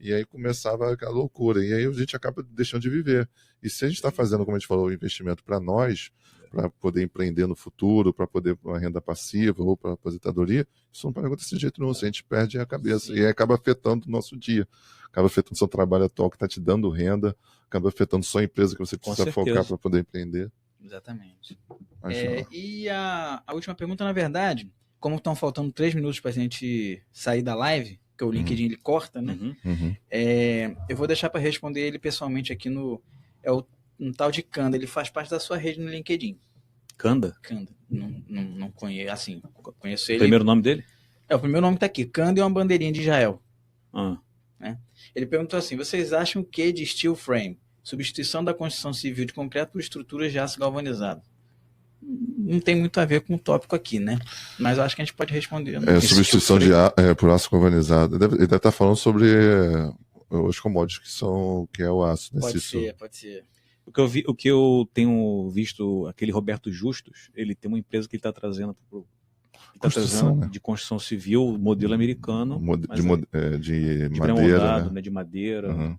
E aí começava aquela loucura. E aí a gente acaba deixando de viver. E se a gente está fazendo, como a gente falou, o investimento para nós, para poder empreender no futuro, para poder uma renda passiva ou para aposentadoria, isso não pode acontecer de jeito nenhum. A gente perde a cabeça. Sim. E aí acaba afetando o nosso dia. Acaba afetando o seu trabalho atual que está te dando renda, acaba afetando só a empresa que você precisa focar para poder empreender. Exatamente. E a última pergunta, na verdade, como estão faltando 3 minutos para a gente sair da live, que o LinkedIn ele corta, né? Eu vou deixar para responder ele pessoalmente aqui um tal de Kanda. Ele faz parte da sua rede no LinkedIn. Kanda? Kanda. Não conheço, assim, conheço ele. O primeiro nome dele? O primeiro nome está aqui. Kanda é uma bandeirinha de Israel. Né? Ele perguntou assim, vocês acham o que de steel frame? Substituição da construção civil de concreto por estruturas de aço galvanizado. Não tem muito a ver com o tópico aqui, né? Mas eu acho que a gente pode responder. Substituição por aço galvanizado. Ele deve estar falando sobre os commodities que é o aço. Né? Pode ser. O que eu tenho visto, aquele Roberto Justus, ele tem uma empresa que ele está trazendo de construção civil, modelo americano. De madeira. Né? De madeira. Uhum.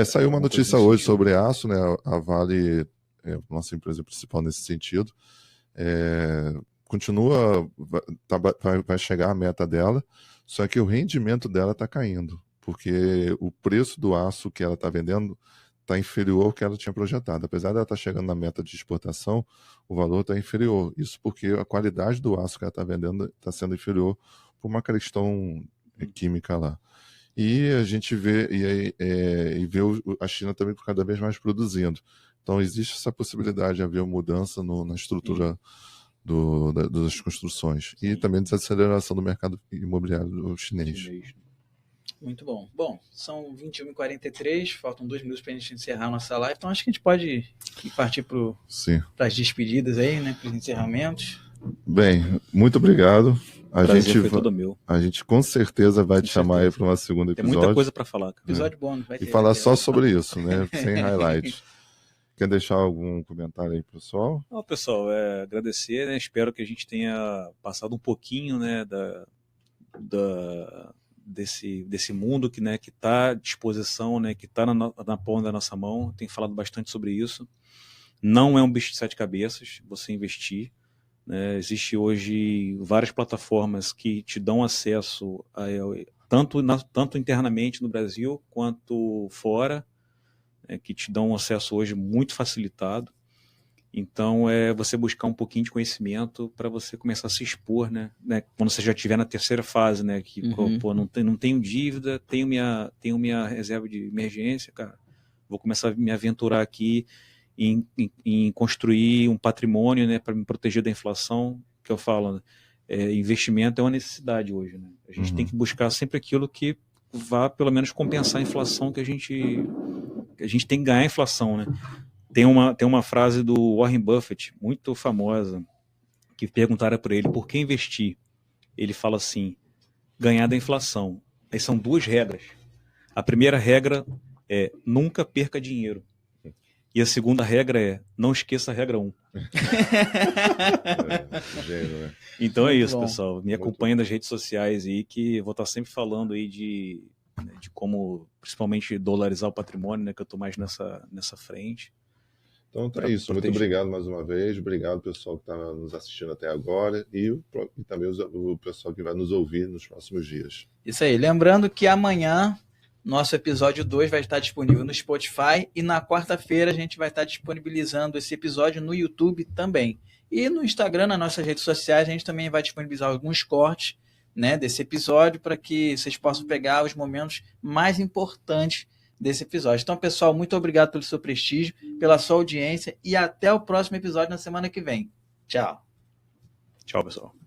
Saiu uma notícia hoje sobre aço, né? A Vale é a nossa empresa principal nesse sentido. Continua, vai chegar à meta dela, só que o rendimento dela está caindo, porque o preço do aço que ela está vendendo está inferior ao que ela tinha projetado. Apesar de ela estar chegando na meta de exportação, o valor está inferior. Isso porque a qualidade do aço que ela está vendendo está sendo inferior por uma questão química lá. E a gente vê, vê a China também cada vez mais produzindo. Então existe essa possibilidade de haver mudança na estrutura das construções. Sim. E também desaceleração do mercado imobiliário chinês. Muito bom. Bom, são 21h43, faltam 2 minutos para a gente encerrar a nossa live, então acho que a gente pode partir para as despedidas aí, né, para os encerramentos. Bem, muito obrigado. A gente com certeza vai te chamar aí para uma segunda episódio. Tem muita coisa para falar. Episódio bônus. E falar só sobre isso, né? Sem highlights. Quer deixar algum comentário aí, pessoal? Não, pessoal, agradecer, né? Espero que a gente tenha passado um pouquinho, né, desse mundo que, né, que está à disposição, né, que está na palma da nossa mão. Tenho falado bastante sobre isso. Não é um bicho de 7 cabeças você investir. Né? Existe hoje várias plataformas que te dão acesso tanto internamente no Brasil quanto fora, que te dão um acesso hoje muito facilitado. Então, é você buscar um pouquinho de conhecimento para você começar a se expor, né? Quando você já estiver na terceira fase, né? Que, pô, não tenho dívida, tenho minha reserva de emergência, cara. Vou começar a me aventurar aqui em construir um patrimônio, né? Para me proteger da inflação, que eu falo, né? Investimento é uma necessidade hoje, né? A gente tem que buscar sempre aquilo que vá, pelo menos, compensar a inflação que a gente tem que ganhar a inflação, né? Tem uma frase do Warren Buffett, muito famosa, que perguntaram para ele por que investir. Ele fala assim, ganhar da inflação. Aí são 2 regras. A primeira regra é nunca perca dinheiro. E a segunda regra é não esqueça a regra 1. Então é isso, pessoal. Me acompanha nas redes sociais aí, que eu vou estar sempre falando aí de como, principalmente, dolarizar o patrimônio, né, que eu estou mais nessa frente. Então tá isso. Muito obrigado mais uma vez. Obrigado, pessoal que está nos assistindo até agora e também o pessoal que vai nos ouvir nos próximos dias. Isso aí. Lembrando que amanhã nosso episódio 2 vai estar disponível no Spotify e na quarta-feira a gente vai estar disponibilizando esse episódio no YouTube também. E no Instagram, nas nossas redes sociais, a gente também vai disponibilizar alguns cortes, né, desse episódio para que vocês possam pegar os momentos mais importantes desse episódio. Então, pessoal, muito obrigado pelo seu prestígio, pela sua audiência e até o próximo episódio na semana que vem. Tchau. Tchau, pessoal.